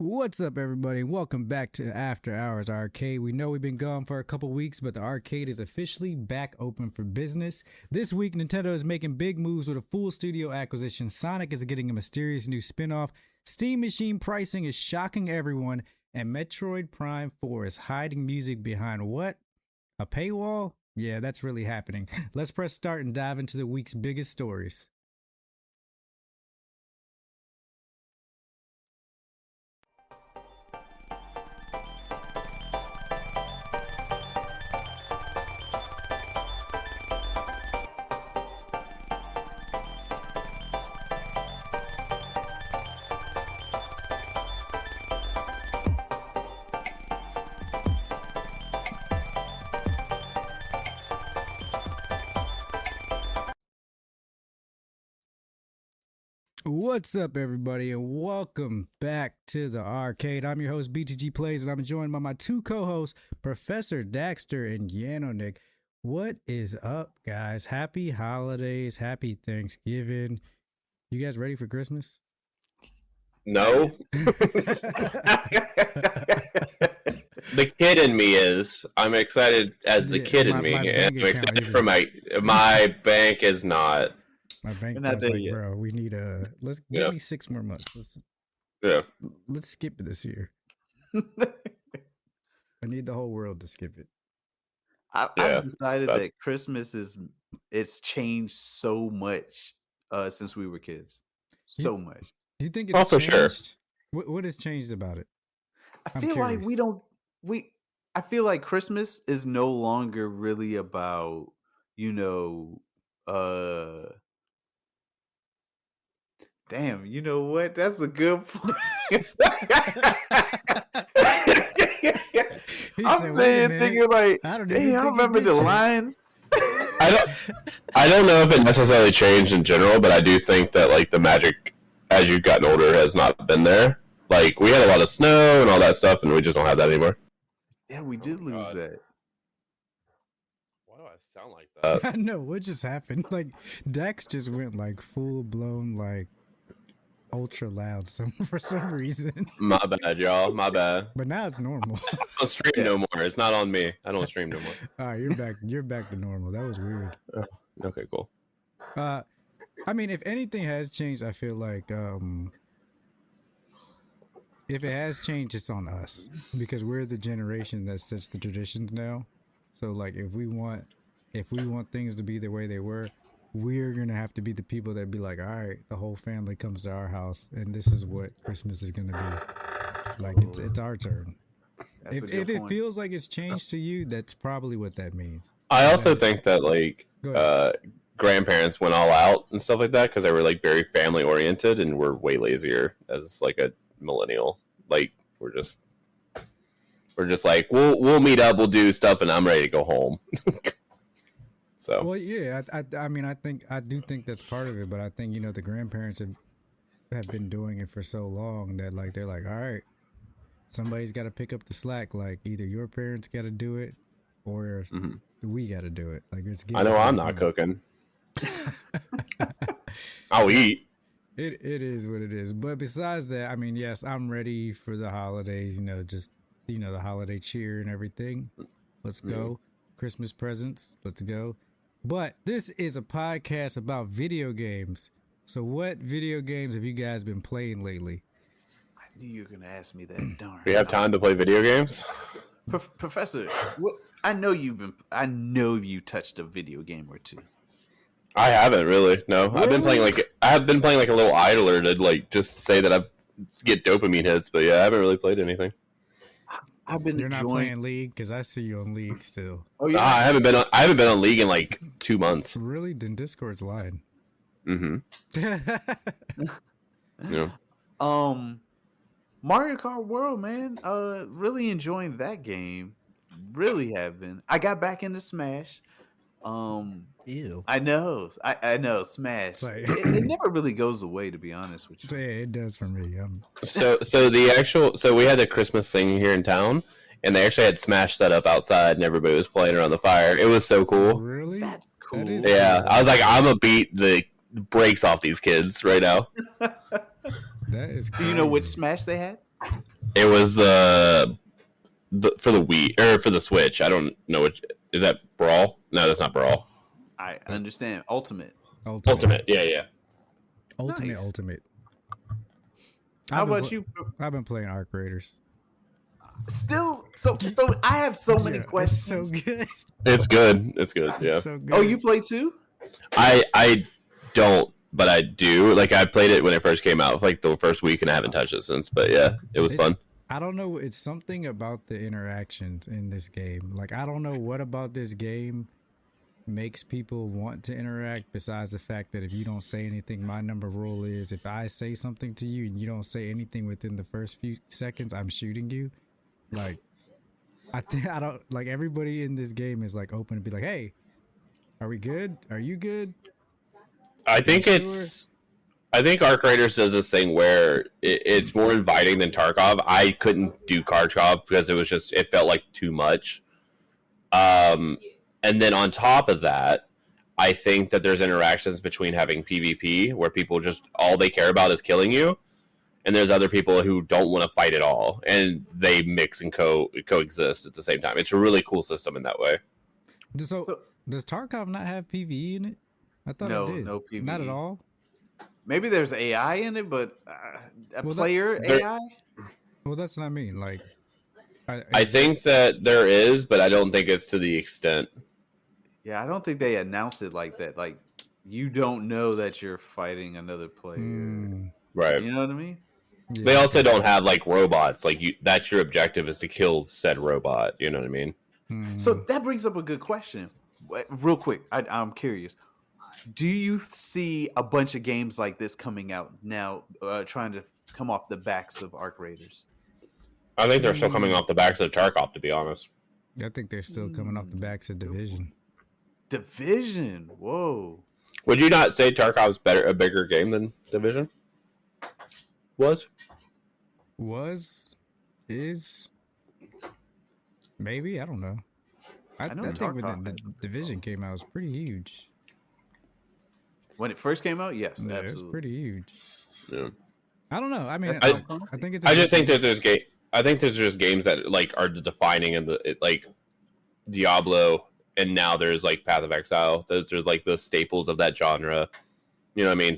What's up, everybody? Welcome back to After Hours Arcade. We know we've been gone for a couple weeks, but the arcade is officially back open for business. This week, Nintendo is making big moves with a full studio acquisition. Sonic is getting a mysterious new spin-off. Steam Machine pricing is shocking everyone. And Metroid Prime 4 is hiding music behind what? A paywall? Yeah, that's really happening. Let's press start and dive into the week's biggest stories. What's up, everybody, and welcome back to the arcade. I'm your host, BTG Plays, and I'm joined by my two co-hosts, Professor Daxter and Yanonick. What is up, guys? Happy holidays, happy Thanksgiving. You guys ready for Christmas? No. The kid in me is. I'm excited as the kid in me, and I'm excited for my bank is not. My bank is like, yet. Bro, we need give me 6 more months. Let's skip this year. I need the whole world to skip it. I've decided that Christmas it's changed so much since we were kids. So much. Do you think it's changed? For sure. What has changed about it? I feel like I feel like Christmas is no longer really about, damn, you know what? That's a good point. I'm thinking like, I remember the lines. I don't know if it necessarily changed in general, but I do think that like the magic as you've gotten older has not been there. Like we had a lot of snow and all that stuff, and we just don't have that anymore. Yeah, we did lose that. Why do I sound like that? I know what just happened. Like Dex just went like full blown like ultra loud for some reason. My bad, y'all. My bad. But now it's normal. I don't stream no more. It's not on me. I don't stream no more. All right, you're back. You're back to normal. That was weird. Okay, cool. I mean, if anything has changed, I feel like if it has changed, it's on us because we're the generation that sets the traditions now. So like, if we want things to be the way they were, we're gonna have to be the people that be like, all right, the whole family comes to our house, and this is what Christmas is gonna be. Like it's our turn. If it feels like it's changed to you, that's probably what that means. I also think that like grandparents went all out and stuff like that because they were like very family oriented, and we're way lazier as like a millennial. Like we're just like we'll meet up, we'll do stuff, and I'm ready to go home. So well, yeah, I mean, I do think that's part of it, but I think the grandparents have been doing it for so long that like they're like, all right, somebody's got to pick up the slack. Like either your parents got to do it, or we got to do it. Like I know I'm not cooking. I'll eat. It is what it is. But besides that, I mean, yes, I'm ready for the holidays. Just the holiday cheer and everything. Let's go. Christmas presents. Let's go. But this is a podcast about video games. So what video games have you guys been playing lately? I knew you were going to ask me that. Darn. Do you have time to play video games? Professor, I know you touched a video game or two. I haven't really. No, really? I have been playing like a little idler to like just say that I get dopamine hits, but yeah, I haven't really played anything. You're not playing League because I see you on League still. Oh yeah, I haven't been on League in like 2 months. Really? Then Discord's lying. Yeah. Mario Kart World, man. Really enjoying that game. Really have been. I got back into Smash. Ew. I know. Smash. It never really goes away, to be honest with you. Yeah, it does for me. So we had a Christmas thing here in town, and they actually had Smash set up outside, and everybody was playing around the fire. It was so cool. Really? That's cool. That is cool. I was like, I'm gonna beat the brakes off these kids right now. That is crazy. Do you know which Smash they had? It was for the Wii or for the Switch. I don't know which is that Brawl? No, that's not Brawl. I understand. Ultimate. Yeah. Ultimate. Nice. Ultimate. How about you? I've been playing Arc Raiders. Still, so I have so many questions. It's so good. It's good. It's good. Yeah. It's so good. Oh, you play too? I don't, but I do. Like I played it when it first came out, like the first week, and I haven't touched it since. But yeah, it was fun. I don't know. It's something about the interactions in this game. Like I don't know what about this game makes people want to interact besides the fact that if you don't say anything, my number rule is if I say something to you and you don't say anything within the first few seconds, I'm shooting you. Like I don't like everybody in this game is like open to be like, hey, are we good? Are you good? I think I think Arc Raiders does this thing where it's more inviting than Tarkov. I couldn't do Tarkov because it felt like too much. And then on top of that, I think that there's interactions between having PvP where people just all they care about is killing you, and there's other people who don't want to fight at all, and they mix and coexist at the same time. It's a really cool system in that way. So does Tarkov not have PvE in it? I thought it did. No PvE. Not at all. Maybe there's AI in it, but AI. Well, that's what I mean. Like, I think that there is, but I don't think it's to the extent. Yeah, I don't think they announced it like that. Like, you don't know that you're fighting another player. Right. You know what I mean? Yeah. They also don't have, like, robots. Like, that's your objective is to kill said robot. You know what I mean? So that brings up a good question. Real quick, I'm curious. Do you see a bunch of games like this coming out now, trying to come off the backs of Arc Raiders? I think they're still coming off the backs of Tarkov, to be honest. I think they're still coming off the backs of Division. Division? Whoa. Would you not say Tarkov's a bigger game than Division? Is? Maybe, I don't know. I think when the Division came out, it was pretty huge. When it first came out, yes, absolutely. It was pretty huge. Yeah. I don't know. I mean, I think it's. I just think that there's just games that like are defining in like Diablo, and now there's like Path of Exile. Those are like the staples of that genre. You know what I mean?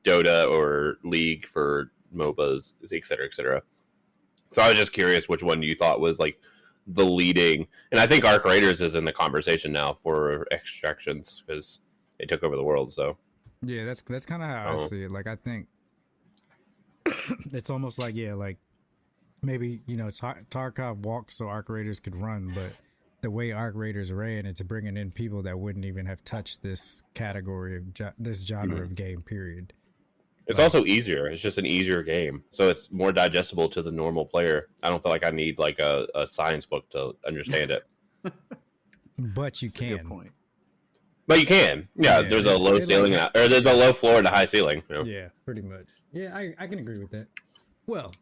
Dota or League for MOBAs, et cetera, et cetera. So I was just curious which one you thought was like the leading, and I think Arc Raiders is in the conversation now for Extractions because they took over the world. So yeah, that's kind of how I see it. Like I think it's almost like like maybe Tarkov walked so Arc Raiders could run, but the way Arc Raiders ran, it's bringing in people that wouldn't even have touched this category of this genre of game. Period. It's also easier. It's just an easier game, so it's more digestible to the normal player. I don't feel like I need like a science book to understand it. But you can. Point. But you can. Yeah, there's a low ceiling, or there's a low floor and a high ceiling. You know? Yeah, pretty much. Yeah, I can agree with that. Well,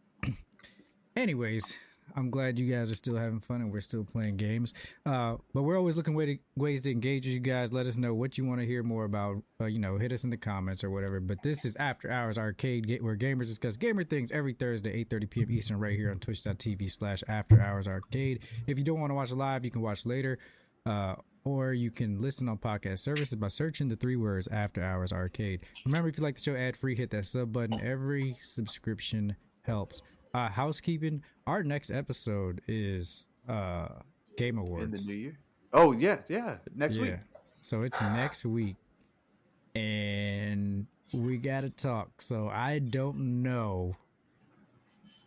anyways, I'm glad you guys are still having fun and we're still playing games. But we're always looking ways to engage with you guys. Let us know what you want to hear more about. Hit us in the comments or whatever. But this is After Hours Arcade, where gamers discuss gamer things every Thursday, 8:30 p.m. Eastern, right here on twitch.tv/After Hours Arcade. If you don't want to watch live, you can watch later. Or you can listen on podcast services by searching the 3 words After Hours Arcade. Remember, if you like the show ad-free, hit that sub button. Every subscription helps. Housekeeping, our next episode is Game Awards. In the new year? Oh, yeah. Next week. So it's next week. And we got to talk. So I don't know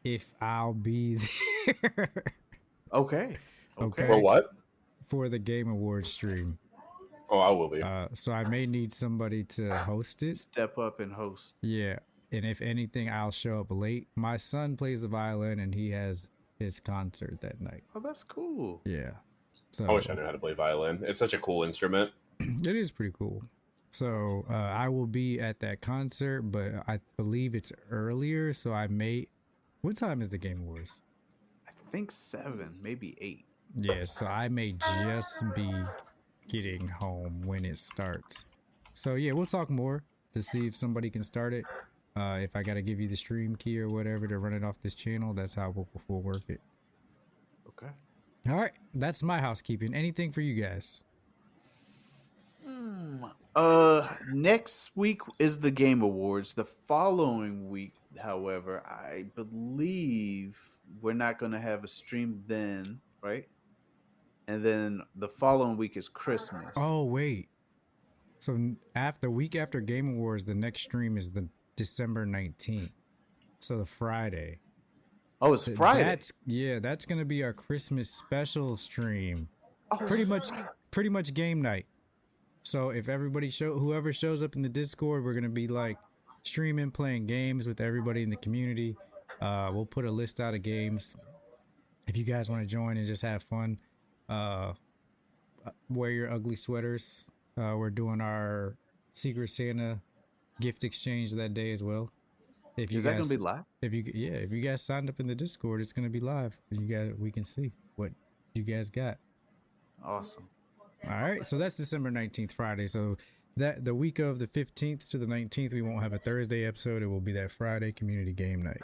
if I'll be there. Okay. For what? For the Game Awards stream. Oh, I will be. So I may need somebody to host it. Step up and host. Yeah. And if anything, I'll show up late. My son plays the violin and he has his concert that night. Oh, that's cool. Yeah. So I wish I knew how to play violin. It's such a cool instrument. It is pretty cool. So I will be at that concert, but I believe it's earlier. So I may. What time is the Game Awards? I think 7, maybe 8. Yeah. So I may just be getting home when it starts. So yeah, we'll talk more to see if somebody can start it. If I gotta give you the stream key or whatever to run it off this channel, that's how we'll work it. Okay. All right, that's my housekeeping. Anything for you guys? Next week is the Game Awards. The following week, however, I believe we're not going to have a stream then, right? And then the following week is Christmas. Oh wait, so after week after Game Awards, the next stream is the December 19th. So the Friday. Oh, it's Friday. That's gonna be our Christmas special stream. Oh, pretty much game night. So if everybody whoever shows up in the Discord, we're gonna be like streaming, playing games with everybody in the community. We'll put a list out of games. If you guys want to join and just have fun, wear your ugly sweaters. We're doing our Secret Santa gift exchange that day as well. Is that gonna be live? If you guys signed up in the Discord, it's gonna be live. We can see what you guys got. Awesome. All right, so that's December 19th, Friday. So that the week of the 15th to the 19th, we won't have a Thursday episode. It will be that Friday community game night.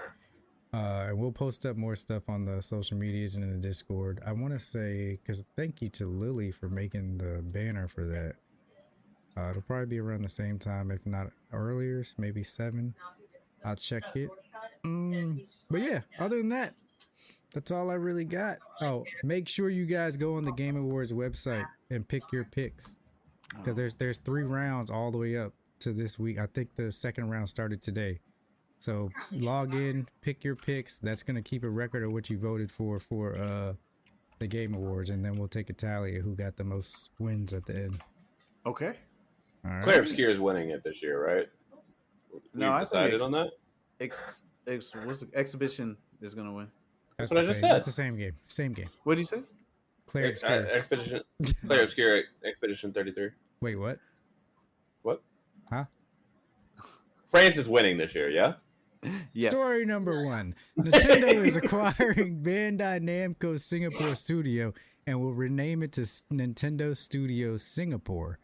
And we'll post up more stuff on the social medias and in the Discord. I want to say, because thank you to Lily for making the banner for that. It'll probably be around the same time, if not earlier, maybe 7. I'll check it. But yeah, other than that, that's all I really got. Oh, make sure you guys go on the Game Awards website and pick your picks, because there's 3 rounds all the way up to this week. I think the second round started today. So log in, pick your picks. That's gonna keep a record of what you voted for the Game Awards, and then we'll take a tally of who got the most wins at the end. Okay. All right. Claire Obscure is winning it this year, right? No, I decided on that. Exhibition is gonna win. That's what I just said. That's the same game. Same game. What did you say? Claire Obscure. Claire Obscure Expedition 33. Wait, what? What? Huh? France is winning this year, yeah? Yes. Story number 1. Nintendo is acquiring Bandai Namco Singapore Studio and will rename it to Nintendo Studios Singapore.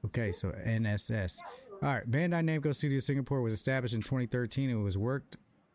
Okay, so NSS. All right, Bandai Namco Studios Singapore was established in 2013 and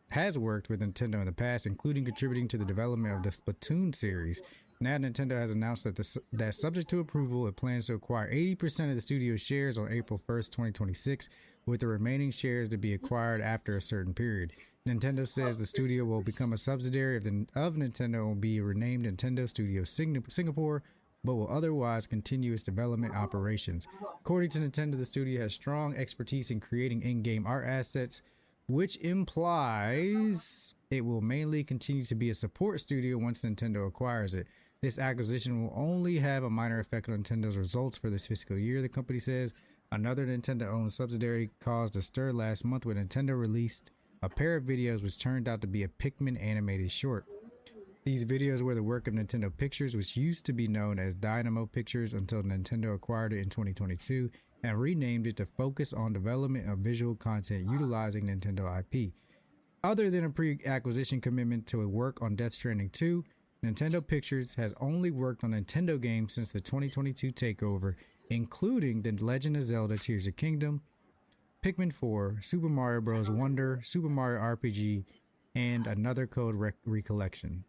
has worked with Nintendo in the past, including contributing to the development of the Splatoon series. Now Nintendo has announced that subject to approval, it plans to acquire 80% of the studio's shares on April 1st, 2026, with the remaining shares to be acquired after a certain period. Nintendo says the studio will become a subsidiary of Nintendo and will be renamed Nintendo Studios Singapore, but will otherwise continue its development operations. According to Nintendo, the studio has strong expertise in creating in-game art assets, which implies it will mainly continue to be a support studio once Nintendo acquires it. This acquisition will only have a minor effect on Nintendo's results for this fiscal year, the company says. Another Nintendo-owned subsidiary caused a stir last month when Nintendo released a pair of videos which turned out to be a Pikmin animated short. These videos were the work of Nintendo Pictures, which used to be known as Dynamo Pictures until Nintendo acquired it in 2022 and renamed it to focus on development of visual content utilizing Nintendo IP. Other than a pre-acquisition commitment to work on Death Stranding 2, Nintendo Pictures has only worked on Nintendo games since the 2022 takeover, including The Legend of Zelda Tears of Kingdom, Pikmin 4, Super Mario Bros. Wonder, Super Mario RPG, and Another Code Recollection.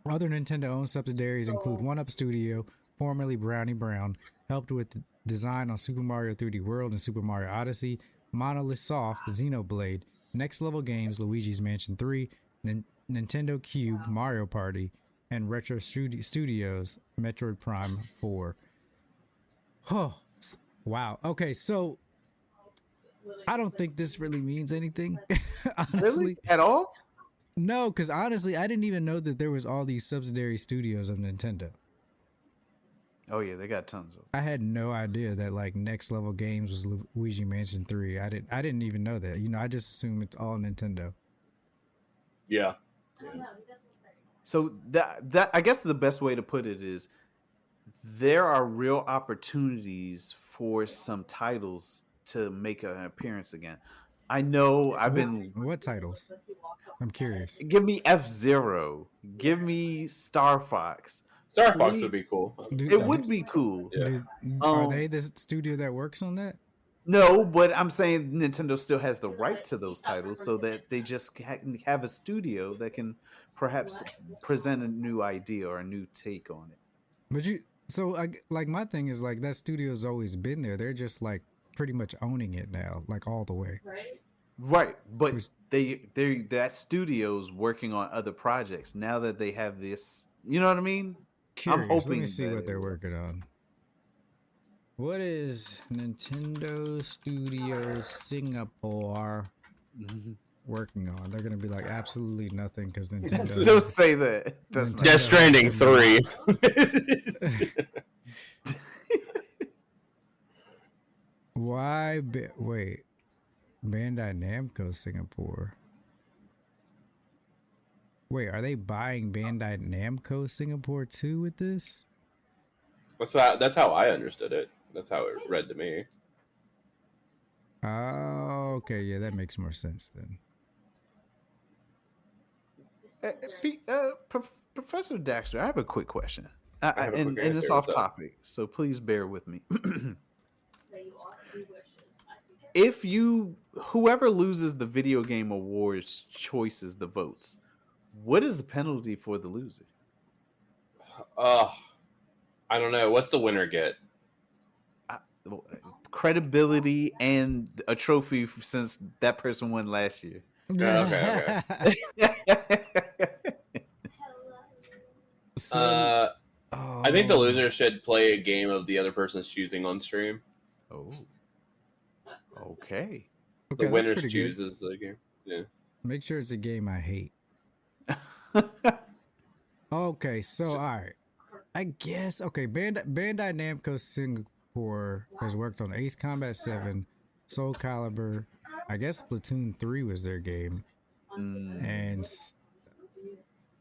Other Nintendo-owned subsidiaries include 1UP Studio, formerly Brownie Brown, helped with the design on Super Mario 3D World and Super Mario Odyssey, Monolith Soft, Xenoblade, Next Level Games, Luigi's Mansion 3, Nintendo Cube, Mario Party, and Retro Studios, Metroid Prime 4. Oh, wow. Okay, so I don't think this really means anything. Honestly. Really? At all? No, because honestly, I didn't even know that there was all these subsidiary studios of Nintendo. Oh yeah, they got tons of. I had no idea that like Next Level Games was Luigi Mansion 3. I didn't even know that. You know, I just assume it's all Nintendo. Yeah. So that I guess the best way to put it is there are real opportunities for some titles to make an appearance again. I know What titles? I'm curious. Give me F-Zero. Give me Star Fox. Star Fox would be cool. It would be cool. Yeah. Are they the studio that works on that? No, but I'm saying Nintendo still has the right to those titles, so that they just have a studio that can perhaps present a new idea or a new take on it. But like my thing is like that studio's always been there. They're just like pretty much owning it now, like all the way. Right, but Which- that studio's working on other projects now that they have this. You know what I mean? Curious. I'm hoping Let me see that what they're working on. What is Nintendo Studios Singapore working on? They're gonna be like absolutely nothing because Nintendo. Don't say that. That's Nintendo- Death Stranding 3. Why? Wait, Bandai Namco Singapore. Wait, are they buying Bandai Namco Singapore too with this? That's how I understood it. That's how it read to me. Oh, okay, yeah, that makes more sense then. Professor Daxter, I have a quick question. have a And quick it's answer. off What's up? topic, so please bear with me. If whoever loses the video game awards choices the votes, what is the penalty for the loser? I don't know. What's the winner get? Credibility and a trophy since that person won last year. Okay. So, I think the loser should play a game of the other person's choosing on stream. Oh, okay. The that's winner pretty good. chooses the game. Yeah. Make sure it's a game I hate. Okay, so all right. I guess Bandai Namco Singapore has worked on Ace Combat 7, Soul Calibur. I guess Splatoon 3 was their game. And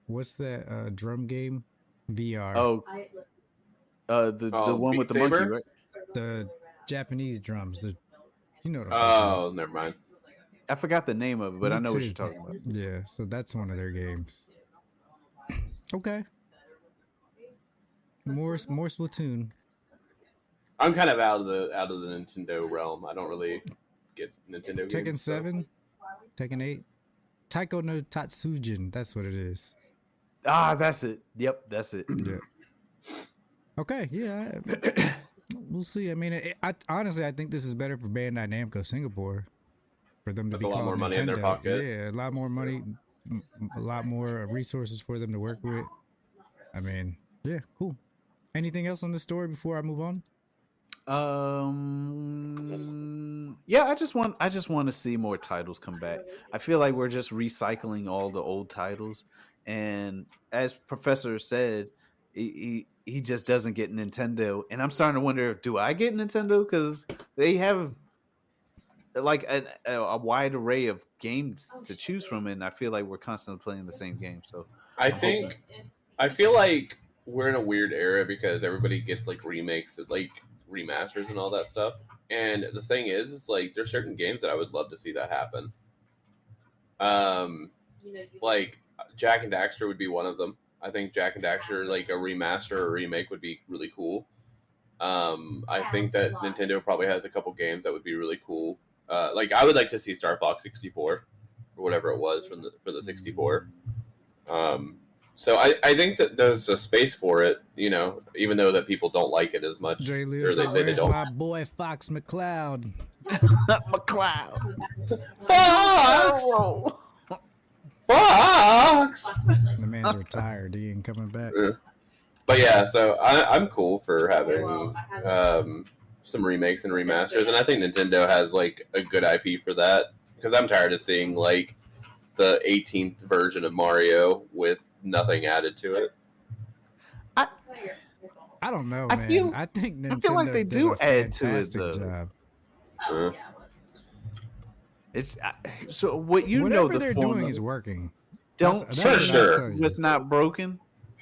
what's that drum game? VR. Oh, the one Beat with the Saber? monkey, right? The Japanese drums. You know what I'm talking Oh, never mind. I forgot the name of it, but Me I know what too. you're talking about. Yeah, so that's one of their games. Okay. More Splatoon. I'm kind of out of the Nintendo realm. I don't really get Nintendo games. Tekken so- 7, Tekken 8, Taiko no Tatsujin. That's what it is. Ah, that's it. Yep, that's it. Yeah. Okay. Yeah. We'll see. I mean, honestly, I think this is better for Bandai Namco Singapore for them to That's be a lot called more money in their Nintendo. pocket. Yeah, a lot more money, a lot more resources for them to work with. I mean, yeah, cool. Anything else on the story before I move on? Yeah, I just want to see more titles come back. I feel like we're just recycling all the old titles, and as Professor said, he just doesn't get Nintendo, and I'm starting to wonder, do I get Nintendo? Because they have like a wide array of games to choose from, and I feel like we're constantly playing the same game. So I feel like we're in a weird era because everybody gets like remakes, like remasters and all that stuff. And the thing is, it's like there's certain games that I would love to see that happen. Like Jack and Daxter would be one of them. I think Jack and Daxter, like a remaster or remake, would be really cool. I think that Nintendo probably has a couple games that would be really cool. Like I would like to see Star Fox 64 or whatever it was for the 64. So I think that there's a space for it, even though that people don't like it as much. Jay Or Lewis, they say they where's don't. my boy Fox McCloud? McCloud. Fox! Fox! The man's retired. He ain't coming back. But yeah, so I'm cool for having some remakes and remasters, and I think Nintendo has like a good IP for that because I'm tired of seeing like the 18th version of Mario with nothing added to it. I don't know, I man. I think Nintendo I feel like they does do a add to it, fantastic though. job. It's so what you Whatever know. The they're formula, doing is working. don't That's For what I'll sure. tell you. What's not broken?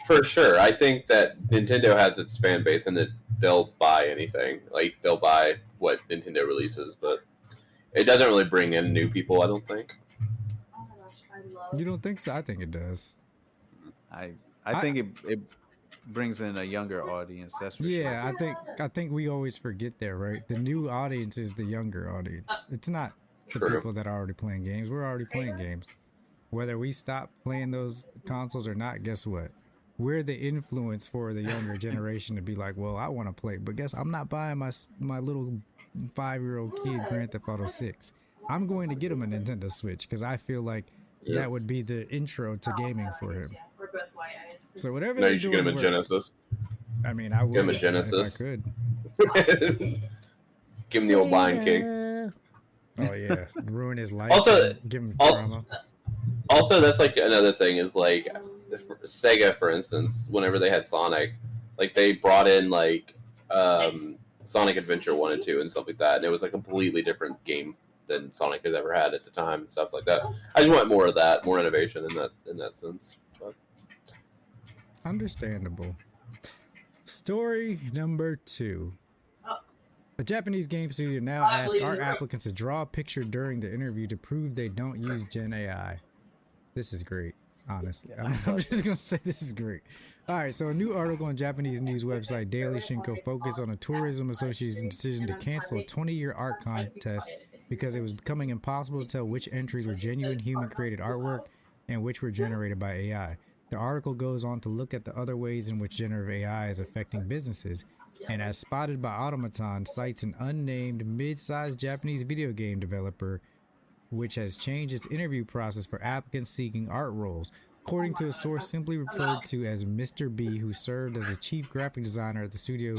For sure, I think that Nintendo has its fan base and that they'll buy anything. Like they'll buy what Nintendo releases, but it doesn't really bring in new people. I don't think. You don't think so? I think it does. I think it brings in a younger audience. That's for Yeah, sure. I think we always forget that, right? The new audience is the younger audience. It's not the True. people that are already playing games. We're already playing games. Whether we stop playing those consoles or not, guess what? We're the influence for the younger generation to be like, well, I want to play, but guess I'm not buying my little 5-year-old kid Grand Theft Auto 6. I'm going to get him a Nintendo Switch because I feel like Yeah. that would be the intro to gaming for him. So whatever No, they're you should get doing him a works. Genesis. I mean, I would Give him a if I Genesis. could. Give him the old Lion King. Oh yeah, ruin his life. Also, give him al- trauma. Also, that's like another thing is like Sega, for instance, whenever they had Sonic, like they brought in like Sonic Adventure 1 and 2 and stuff like that, and it was a completely different game than Sonic has ever had at the time and stuff like that. I just want more of that, more innovation in that sense. But. Understandable. Story number 2. A Japanese game studio now asks art applicants to draw a picture during the interview to prove they don't use GenAI. This is great, honestly. I'm just going to say this is great. All right, so a new article on Japanese news website Daily Shinko focused on a tourism association's decision to cancel a 20-year art contest because it was becoming impossible to tell which entries were genuine human-created artwork and which were generated by AI. The article goes on to look at the other ways in which generative AI is affecting businesses, and as spotted by Automaton, cites an unnamed mid-sized Japanese video game developer which has changed its interview process for applicants seeking art roles. According to a source simply referred to as Mr. B, who served as the chief graphic designer at the studio,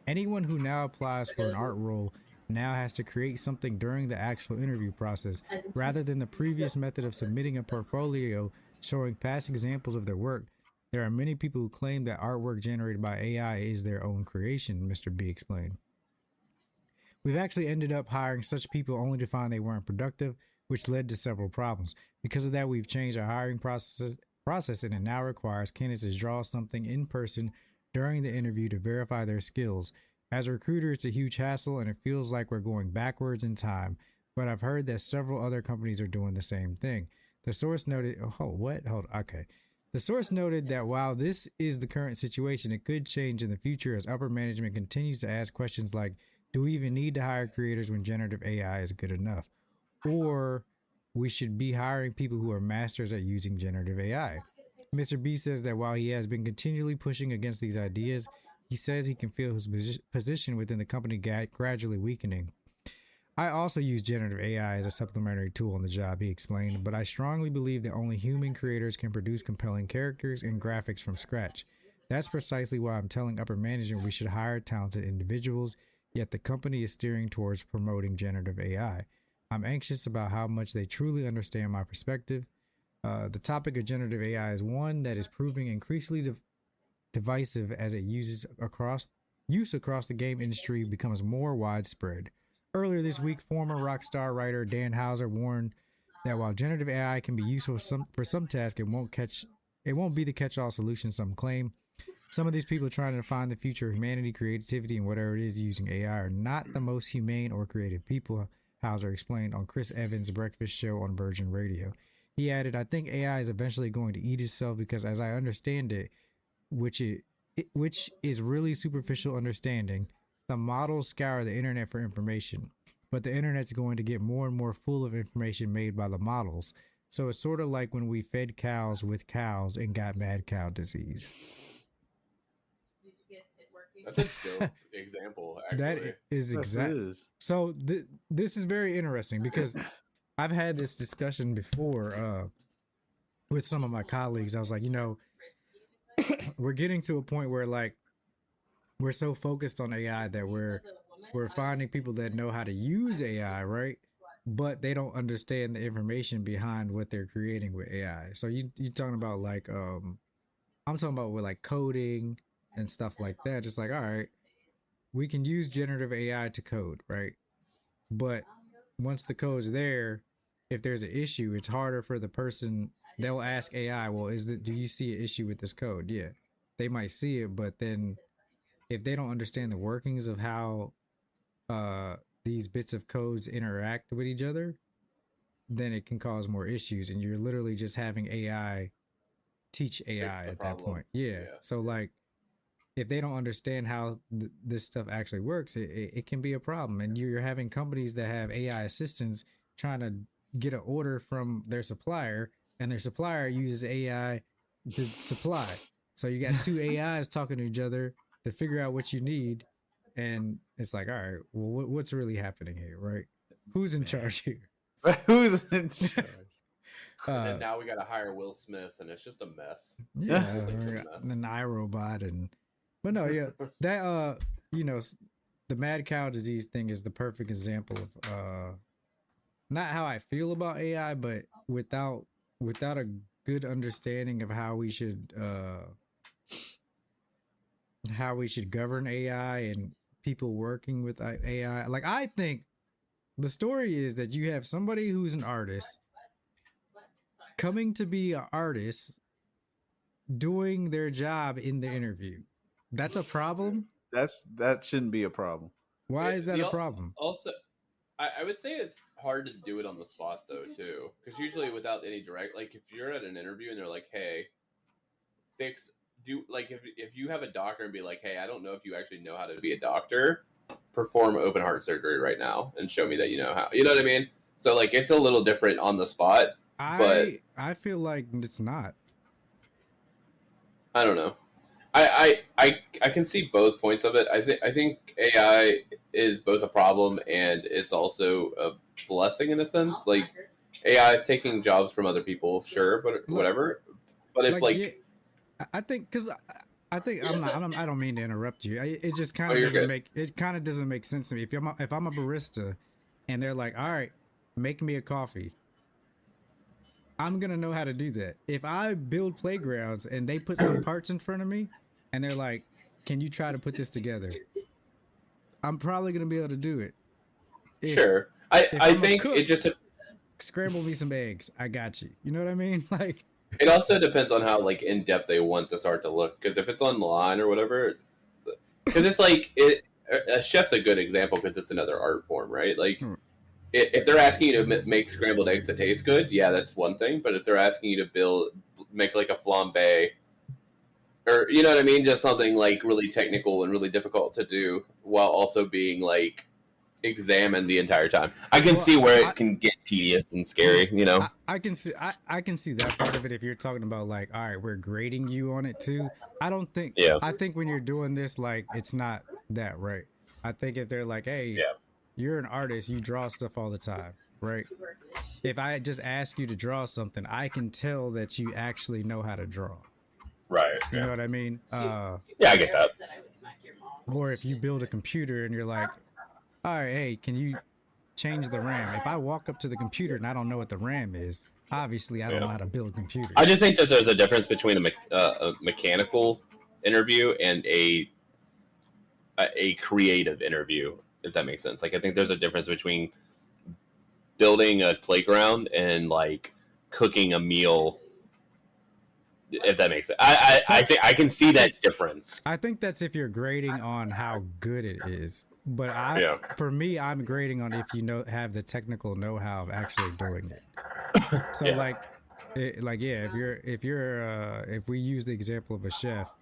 anyone who now applies for an art role now has to create something during the actual interview process, rather than the previous method of submitting a portfolio showing past examples of their work. There are many people who claim that artwork generated by AI is their own creation, Mr. B explained. We've actually ended up hiring such people only to find they weren't productive, which led to several problems. Because of that, we've changed our hiring process and it now requires candidates to draw something in person during the interview to verify their skills. As a recruiter, it's a huge hassle and it feels like we're going backwards in time, but I've heard that several other companies are doing the same thing. The source noted, The source noted that while this is the current situation, it could change in the future as upper management continues to ask questions like, do we even need to hire creators when generative AI is good enough? Or we should be hiring people who are masters at using generative AI. Mr. B says that while he has been continually pushing against these ideas, he says he can feel his position within the company gradually weakening. I also use generative AI as a supplementary tool on the job, he explained, but I strongly believe that only human creators can produce compelling characters and graphics from scratch. That's precisely why I'm telling upper management we should hire talented individuals, yet the company is steering towards promoting generative AI. I'm anxious about how much they truly understand my perspective. The topic of generative AI is one that is proving increasingly divisive as it use across the game industry becomes more widespread. Earlier this week, former Rockstar writer Dan Houser warned that while generative AI can be useful for some tasks, it won't be the catch-all solution some claim. Some of these people trying to find the future of humanity, creativity, and whatever it is using AI are not the most humane or creative people, Houser explained on Chris Evans' breakfast show on Virgin Radio. He added, I think AI is eventually going to eat itself because as I understand it, which is really superficial understanding, the models scour the internet for information, but the internet's going to get more and more full of information made by the models. So it's sort of like when we fed cows with cows and got mad cow disease. That's a dope example, actually. That is exactly. So this is very interesting because I've had this discussion before with some of my colleagues. I was like, we're getting to a point where like we're so focused on AI that we're finding people that know how to use AI, right? But they don't understand the information behind what they're creating with AI. So you talking about like I'm talking about with like coding and stuff like that. It's like, all right, we can use generative AI to code, right? But once the code's there, if there's an issue, it's harder for the person. They'll ask AI, well, do you see an issue with this code? Yeah, they might see it, but then if they don't understand the workings of how these bits of codes interact with each other, then it can cause more issues. And you're literally just having AI teach AI at that point. Yeah. So like if they don't understand how this stuff actually works, it can be a problem. And you're having companies that have AI assistants trying to get an order from their supplier, and their supplier uses AI to supply. So you got two AIs talking to each other to figure out what you need, and it's like, all right, well, what's really happening here, right? Who's in charge here? Who's in charge? And then now we got to hire Will Smith, and it's just a mess. Yeah, the iRobot but no, yeah, that the mad cow disease thing is the perfect example of not how I feel about AI, but without a good understanding of how we should govern AI and people working with AI. Like, I think the story is that you have somebody who's an artist coming to be an artist doing their job in the interview. That's a problem. That shouldn't be a problem. Why is that a problem? Also, I would say it's hard to do it on the spot though too, because usually without any direct, like if you're at an interview and they're like, "Hey, if you have a doctor and be like, "Hey, I don't know if you actually know how to be a doctor, perform open heart surgery right now and show me that you know how." You know what I mean? So like it's a little different on the spot. But I feel like it's not. I don't know. I can see both points of it. I think AI is both a problem and it's also a blessing in a sense. Like AI is taking jobs from other people, sure, but whatever. But if I think I don't mean to interrupt you. It just kind of doesn't make sense to me. If I'm a barista and they're like, "All right, make me a coffee," I'm gonna know how to do that. If I build playgrounds and they put some parts in front of me and they're like, "Can you try to put this together?" I'm probably gonna be able to do it. Sure. I think it just scramble me some eggs. I got you. You know what I mean? Like, it also depends on how like in depth they want this art to look. Because if it's online or whatever, because it's like a chef's a good example because it's another art form, right? Like. If they're asking you to make scrambled eggs that taste good, yeah, that's one thing. But if they're asking you to make like a flambe, or you know what I mean, just something like really technical and really difficult to do, while also being like examined the entire time, I can see where it can get tedious and scary. You know, I can see that part of it. If you're talking about like, all right, we're grading you on it too. I don't think. Yeah. I think when you're doing this, like, it's not that right. I think if they're like, hey. Yeah. You're an artist, you draw stuff all the time, right? If I just ask you to draw something, I can tell that you actually know how to draw. Right. You know what I mean? Yeah, I get that. Or if you build a computer and you're like, all right, hey, can you change the RAM? If I walk up to the computer and I don't know what the RAM is, obviously I don't know how to build a computer. I just think that there's a difference between a mechanical interview and a creative interview. If that makes sense. Like, I think there's a difference between building a playground and like cooking a meal. If that makes sense. I think I can see that difference. I think that's if you're grading on how good it is. But for me, I'm grading on if you have the technical know-how of actually doing it. So if we use the example of a chef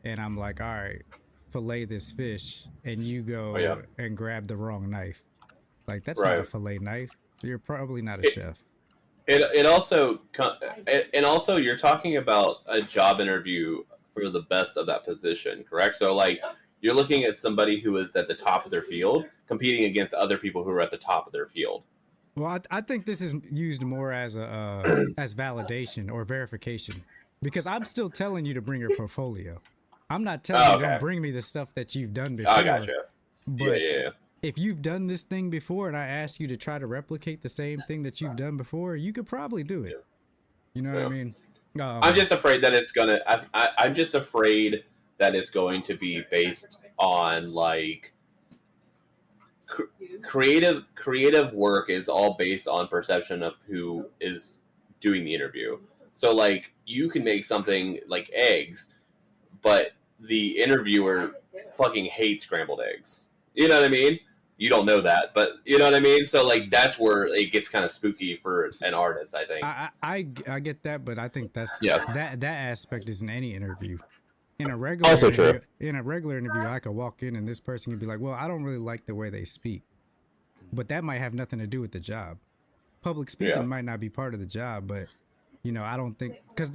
and I'm like, all right, fillet this fish, and you go and grab the wrong knife, like that's not a fillet knife. You're probably not a chef. It also you're talking about a job interview for the best of that position, correct? So like you're looking at somebody who is at the top of their field competing against other people who are at the top of their field. Well, I think this is used more as as validation or verification, because I'm still telling you to bring your portfolio. I'm not telling you don't bring me the stuff that you've done before. I gotcha. But if you've done this thing before and I ask you to try to replicate the same thing that you've done before, you could probably do it. You know what I mean? I'm just afraid that it's gonna. I'm just afraid that it's going to be based on like creative work is all based on perception of who is doing the interview. So like you can make something like eggs, but the interviewer fucking hates scrambled eggs. You know what I mean? You don't know that, but you know what I mean? So like that's where it gets kind of spooky for an artist, I think. I get that, but I think that's that aspect is in any interview. in a regular Also interview, true. in a regular interview, I could walk in and this person could be like, "Well, I don't really like the way they speak," but that might have nothing to do with the job. Public speaking Yeah. might not be part of the job, but I don't think because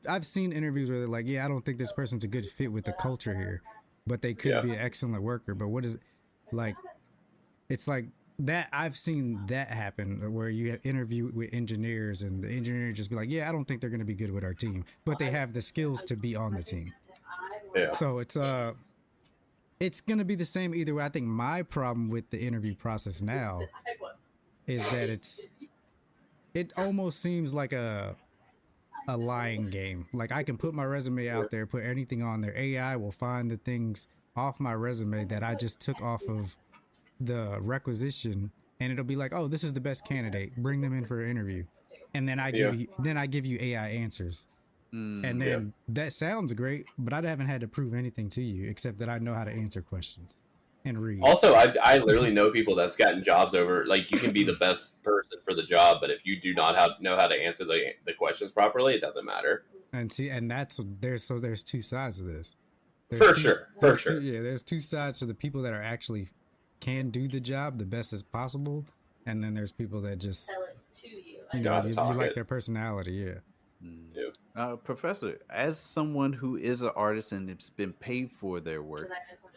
I've seen interviews where they're like, "Yeah, I don't think this person's a good fit with the culture here," but they could Yeah. be an excellent worker. But what is like? It's like that. I've seen that happen where you have interview with engineers and the engineer just be like, "Yeah, I don't think they're going to be good with our team," but they have the skills to be on the team. Yeah. So it's going to be the same either way. I think my problem with the interview process now is that it almost seems like a lying game. Like I can put my resume out there, put anything on there. AI will find the things off my resume that I just took off of the requisition, and it'll be like, "Oh, this is the best candidate. Bring them in for an interview." And then I give you AI answers. And then that sounds great, but I haven't had to prove anything to you except that I know how to answer questions and read. Also, I literally know people that's gotten jobs over. Like, you can be the best person for the job, but if you do not know how to answer the questions properly, it doesn't matter. And see, and there's two sides of this. For sure. There's two sides for the people that are actually can do the job the best as possible, and then there's people that just you like their personality. Professor, as someone who is an artist and it's been paid for their work,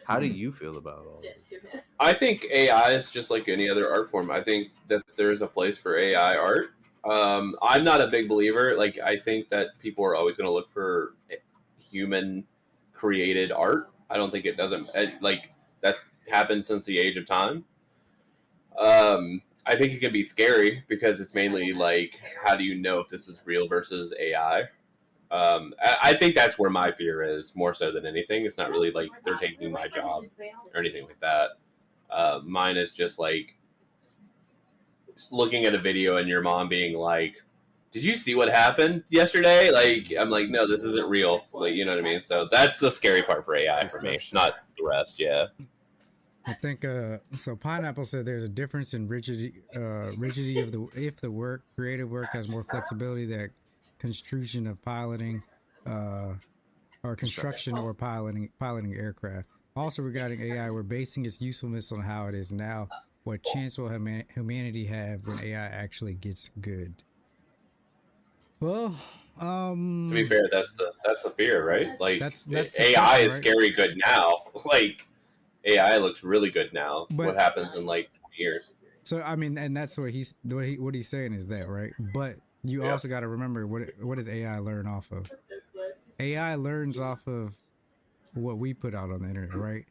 how do you feel about all this? I think AI is just like any other art form. I think that there's a place for AI art. I'm not a big believer. Like, I think that people are always going to look for human created art. I don't think that's happened since the age of time. I think it can be scary because it's mainly like, how do you know if this is real versus AI? I think that's where my fear is more so than anything. It's not really like they're taking my job or anything like that. Mine is just like looking at a video and your mom being like, "Did you see what happened yesterday?" Like, I'm like, "No, this isn't real." Like, you know what I mean? So that's the scary part for AI for me, not the rest. Yeah. I think so. Pineapple said there's a difference in rigidity of the creative work has more flexibility that construction of piloting or construction or piloting aircraft. Also regarding AI, we're basing its usefulness on how it is now. What chance will humanity have when AI actually gets good? Well, to be fair, that's the fear, right? Like, that's AI is right? scary good now. Like, AI looks really good now. But what happens in like 20 years? So I mean, and that's what he's saying is that, right? But you also got to remember what does AI learn off of? AI learns off of what we put out on the internet, right?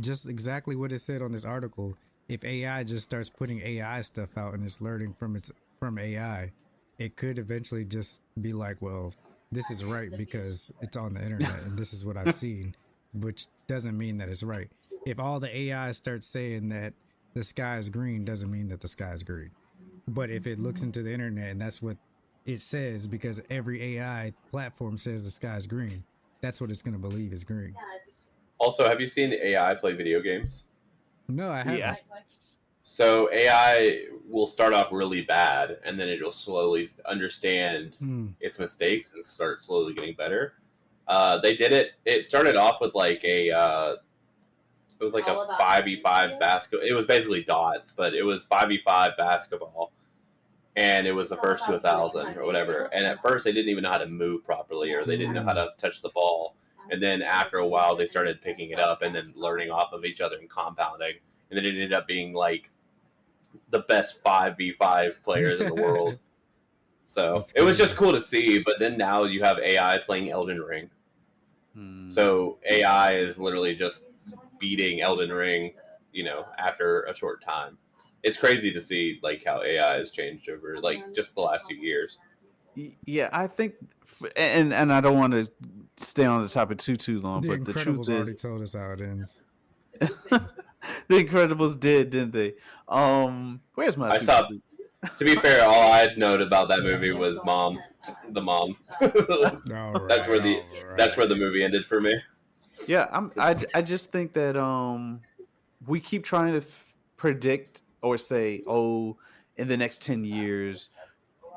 Just exactly what it said on this article. If AI just starts putting AI stuff out and it's learning from AI, it could eventually just be like, well, this is right because it's on the internet and this is what I've seen, which doesn't mean that it's right. If all the AI starts saying that the sky is green, doesn't mean that the sky is green. But if it looks into the internet and that's what it says, because every AI platform says the sky is green, that's what it's going to believe is green. Also, have you seen AI play video games? No, I haven't. Yes. So AI will start off really bad, and then it'll slowly understand its mistakes and start slowly getting better. They did it. It started off with like it was like a 5v5 basketball. It was basically dots, but it was 5v5 basketball, and it was the first to 1,000 or whatever. And at first, they didn't even know how to move properly, or they didn't know how to touch the ball. And then after a while, they started picking it up and then learning off of each other and compounding. And then it ended up being like the best 5v5 players in the world. So it was just cool to see. But then now you have AI playing Elden Ring. So AI is literally just beating Elden Ring, after a short time. It's crazy to see like how AI has changed over like just the last 2 years. Yeah, I think, and I don't want to stay on the topic too long, The but the truth is, already told us how it ends. The Incredibles did, didn't they? Where's my? To be fair, all I'd known about that movie was the mom. That's where the movie ended for me. Yeah, I just think that we keep trying to predict or say, oh, in the next 10 years,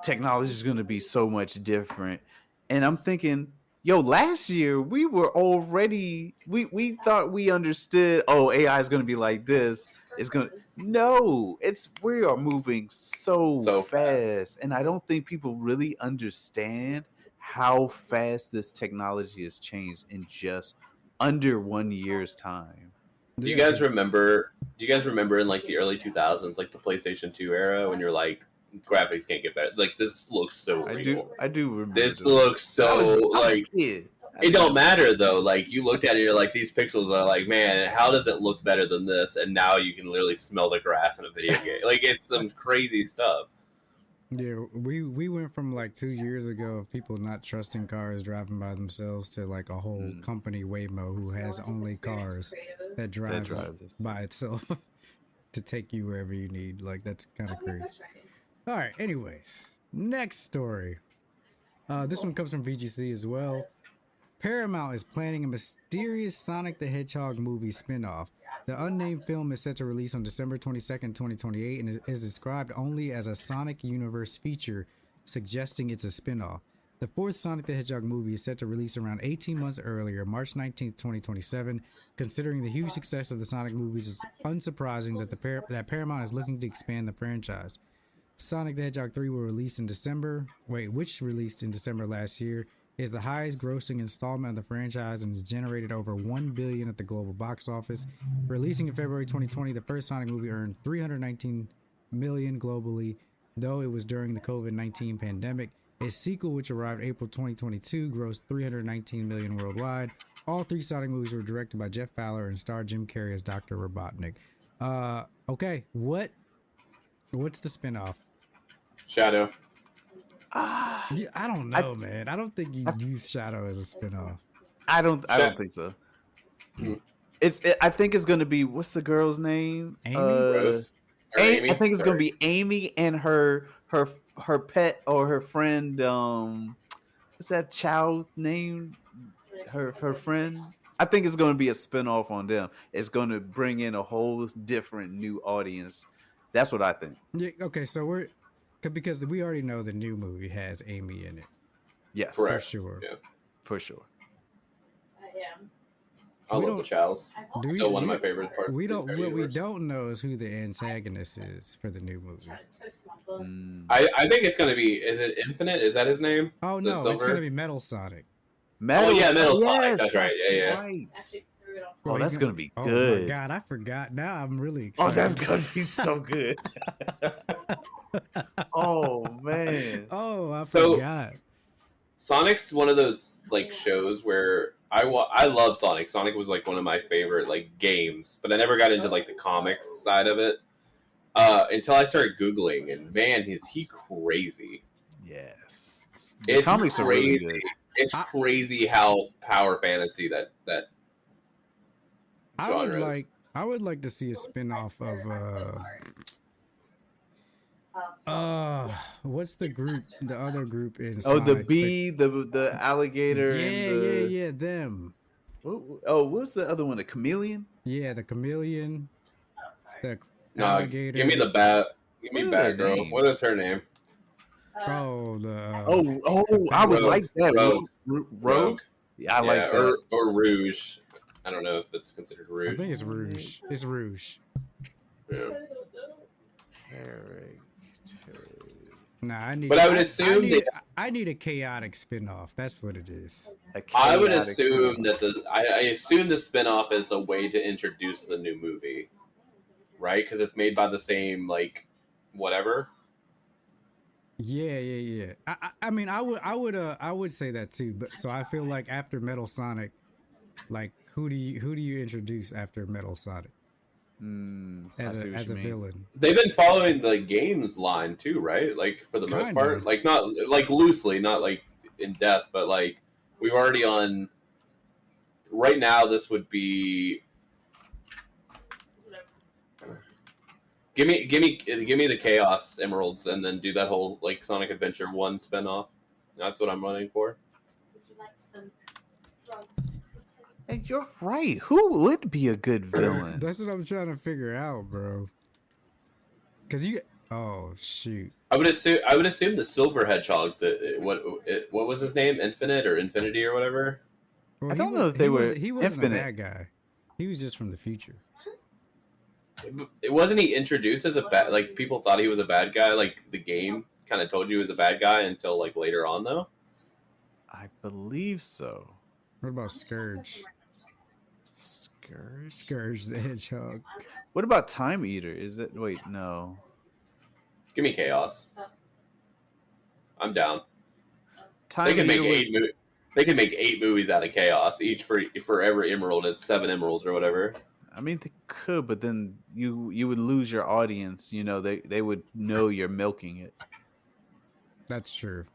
technology is going to be so much different, and I'm thinking, Yo, last year we were already we thought we understood. Oh, AI is gonna be like this. It's gonna no. It's we are moving so So fast. fast, and I don't think people really understand how fast this technology has changed in just under 1 year's time. Do you Yeah, guys remember? Do you guys remember in like the early 2000s, like the PlayStation 2 era, when you're like, graphics can't get better? Like this looks so real. I do remember This looks so I was like a kid. it don't matter though. Like you looked at it, you're like, these pixels are like, man, how does it look better than this? And now you can literally smell the grass in a video game. Like it's some crazy stuff. Yeah, we went from like 2 years ago of people not trusting cars driving by themselves to like a whole company, Waymo, who has only cars that drives by itself to take you wherever you need. Like that's kind of crazy. All right, anyways, next story. This one comes from VGC as well. Paramount is planning a mysterious Sonic the Hedgehog movie spin-off. The unnamed film is set to release on December 22nd, 2028 and is described only as a Sonic Universe feature, suggesting it's a spin-off. The fourth Sonic the Hedgehog movie is set to release around 18 months earlier, March 19th, 2027. Considering the huge success of the Sonic movies, it's unsurprising that Paramount is looking to expand the franchise. Sonic the Hedgehog 3 will release in December, which released in December last year, is the highest grossing installment of the franchise and has generated over $1 billion at the global box office. Releasing in February 2020, the first Sonic movie earned $319 million globally, though it was during the COVID-19 pandemic. A sequel, which arrived April 2022, grossed $319 million worldwide. All three Sonic movies were directed by Jeff Fowler and starred Jim Carrey as Dr. Robotnik. Okay, what's the spinoff? Shadow. Yeah, I don't know, man. I don't think you use Shadow as a spinoff. I don't think so. I think it's gonna be, what's the girl's name? Amy? Rose. I think it's gonna be Amy and her pet or her friend. What's that child name? Her friend. I think it's gonna be a spinoff on them. It's gonna bring in a whole different new audience. That's what I think. Yeah. Okay. So because we already know the new movie has Amy in it. Yes, for sure. Yeah. For sure. I love the Chows. Still one of my favorite parts. What we don't know is who the antagonist is for the new movie. I think it's gonna be. Is it Infinite? Is that his name? Oh no, it's gonna be Metal Sonic. Metal Sonic. That's right. Yeah. Right. Oh, that's gonna be good. Oh my god, I forgot. Now I'm really excited. Oh, that's gonna be so good. Oh man. Oh, I forgot. Sonic's one of those like shows where I love Sonic. Sonic was like one of my favorite like games, but I never got into like the comics side of it until I started Googling. And man, is he crazy? Yes, it's comics crazy. Are really good. It's crazy how power fantasy that I would like to see a spin-off of what's the group? The other group in Sonic? The bee, the alligator. Yeah, them. What's the other one? The chameleon. Yeah, the chameleon. The alligator. Give me the bat. Give me Batgirl. What is her name? I would like that. Rogue. Yeah, I like that. Or Rouge. I don't know if it's considered Rouge. I think it's Rouge. It's Rouge. Yeah. Nah, I would assume I need a chaotic spinoff. That's what it is. I would assume that I assume the spinoff is a way to introduce the new movie, right? Because it's made by the same like whatever. Yeah. I mean, I would say that too. But so I feel like after Metal Sonic, like who do you introduce after Metal Sonic? As a villain. They've been following the games line too, right? Like for the most part, like not like loosely, not like in depth, but like we've already on. Right now, this would be. Give me the Chaos Emeralds, and then do that whole like Sonic Adventure 1 spinoff. That's what I'm running for. Would you like some drugs? Hey, you're right. Who would be a good villain? That's what I'm trying to figure out, bro. Cause oh shoot, I would assume the silver hedgehog. What was his name? Infinite or Infinity or whatever. Well, I don't know if they were he wasn't infinite. a bad guy. He was just from the future. It wasn't he introduced as a bad. Like people thought he was a bad guy. Like the game kind of told you he was a bad guy until like later on though. I believe so. What about Scourge? Scourge the Hedgehog. What about Time Eater? Is it? Wait, no. Give me Chaos. I'm down. Time They can make Eater was- 8 They can make 8 movies out of Chaos. Each for every emerald is 7 emeralds or whatever. I mean, they could, but then you would lose your audience. You know, they would know you're milking it. That's true.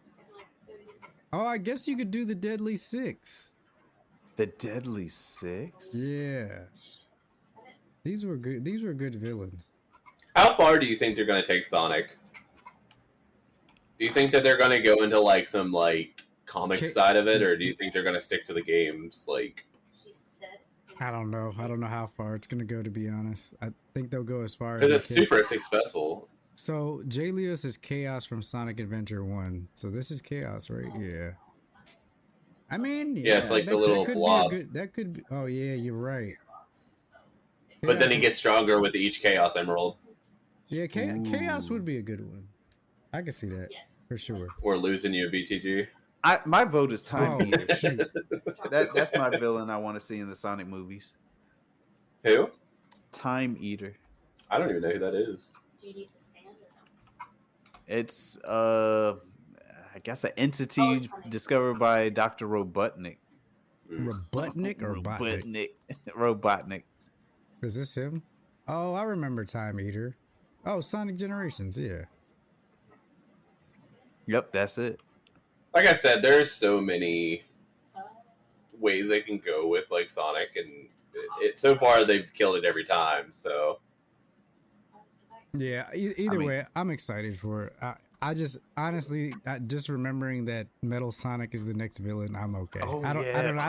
Oh, I guess you could do the Deadly Six. The Deadly Six? Yeah. These were good. These were good villains. How far do you think they're going to take Sonic? Do you think that they're going to go into like some like comic side of it, or do you think they're going to stick to the games? Like, I don't know. I don't know how far it's going to go, to be honest. I think they'll go as far as because it's super successful. So J-Leos is Chaos from Sonic Adventure 1. So this is Chaos, right? Yeah. I mean, yeah, it's like the little blob. That could be. Oh yeah, you're right. But then it gets stronger with each Chaos Emerald. Yeah, Chaos would be a good one. I can see that for sure. We're losing you, BTG. My vote is Time Oh, Eater. shoot. That's my villain I want to see in the Sonic movies. Who? Time Eater. I don't even know who that is. Do you need the stand or It's I guess an entity discovered by Dr. Robotnik. Robotnik or Botnik? Robotnik. Is this him? Oh, I remember Time Eater. Oh, Sonic Generations, yeah. Yep, that's it. Like I said, there's so many ways they can go with like Sonic, and so far they've killed it every time. So yeah, either way, I'm excited for it. I just honestly, just remembering that Metal Sonic is the next villain, I'm okay. Oh, I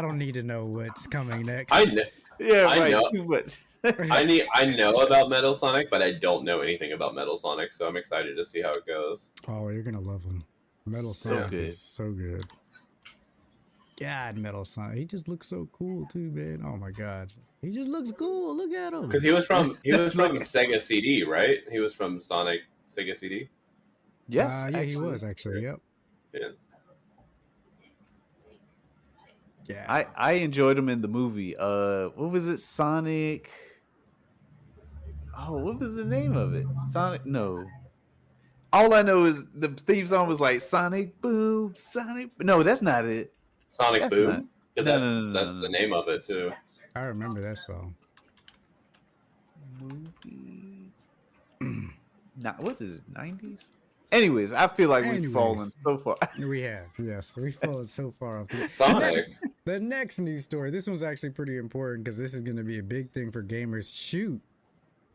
don't need to know what's coming next. I know. Yeah, I right. know. Too much. I know about Metal Sonic, but I don't know anything about Metal Sonic, so I'm excited to see how it goes. Oh, you're gonna love him. Metal So Sonic good. is so good. God, Metal Sonic, he just looks so cool too, man. Oh my god, he just looks cool. Look at him. Because he was from Sega CD, right? He was from Sonic Sega CD. Yes, yeah, he was actually. Yep. Yeah. Yeah. I enjoyed him in the movie. What was it? Sonic. Oh, what was the name of it? Sonic. No. All I know is the theme song was like Sonic Boom, Sonic. No, that's not it. Sonic That's Boom. not- 'Cause No. that's the name of it too. I remember that song. Movie. Not what is it? 90s. Anyways, I feel like we've fallen so far. We have, yes, we've fallen so far off. Sonic. The next news story. This one's actually pretty important because this is going to be a big thing for gamers. Shoot,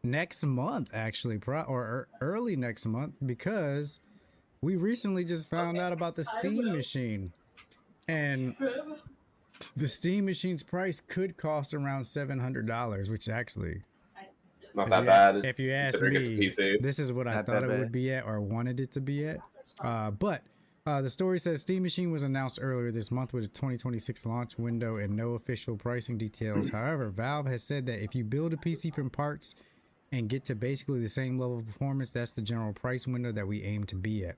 next month actually, or early next month, because we recently just found out about the Steam machine, and the Steam machine's price could cost around $700, which actually. Not that bad. If you ask considering me, it's a PC. this is what I thought it would be at or wanted it to be at. But the story says Steam Machine was announced earlier this month with a 2026 launch window and no official pricing details. However, Valve has said that if you build a PC from parts and get to basically the same level of performance, that's the general price window that we aim to be at.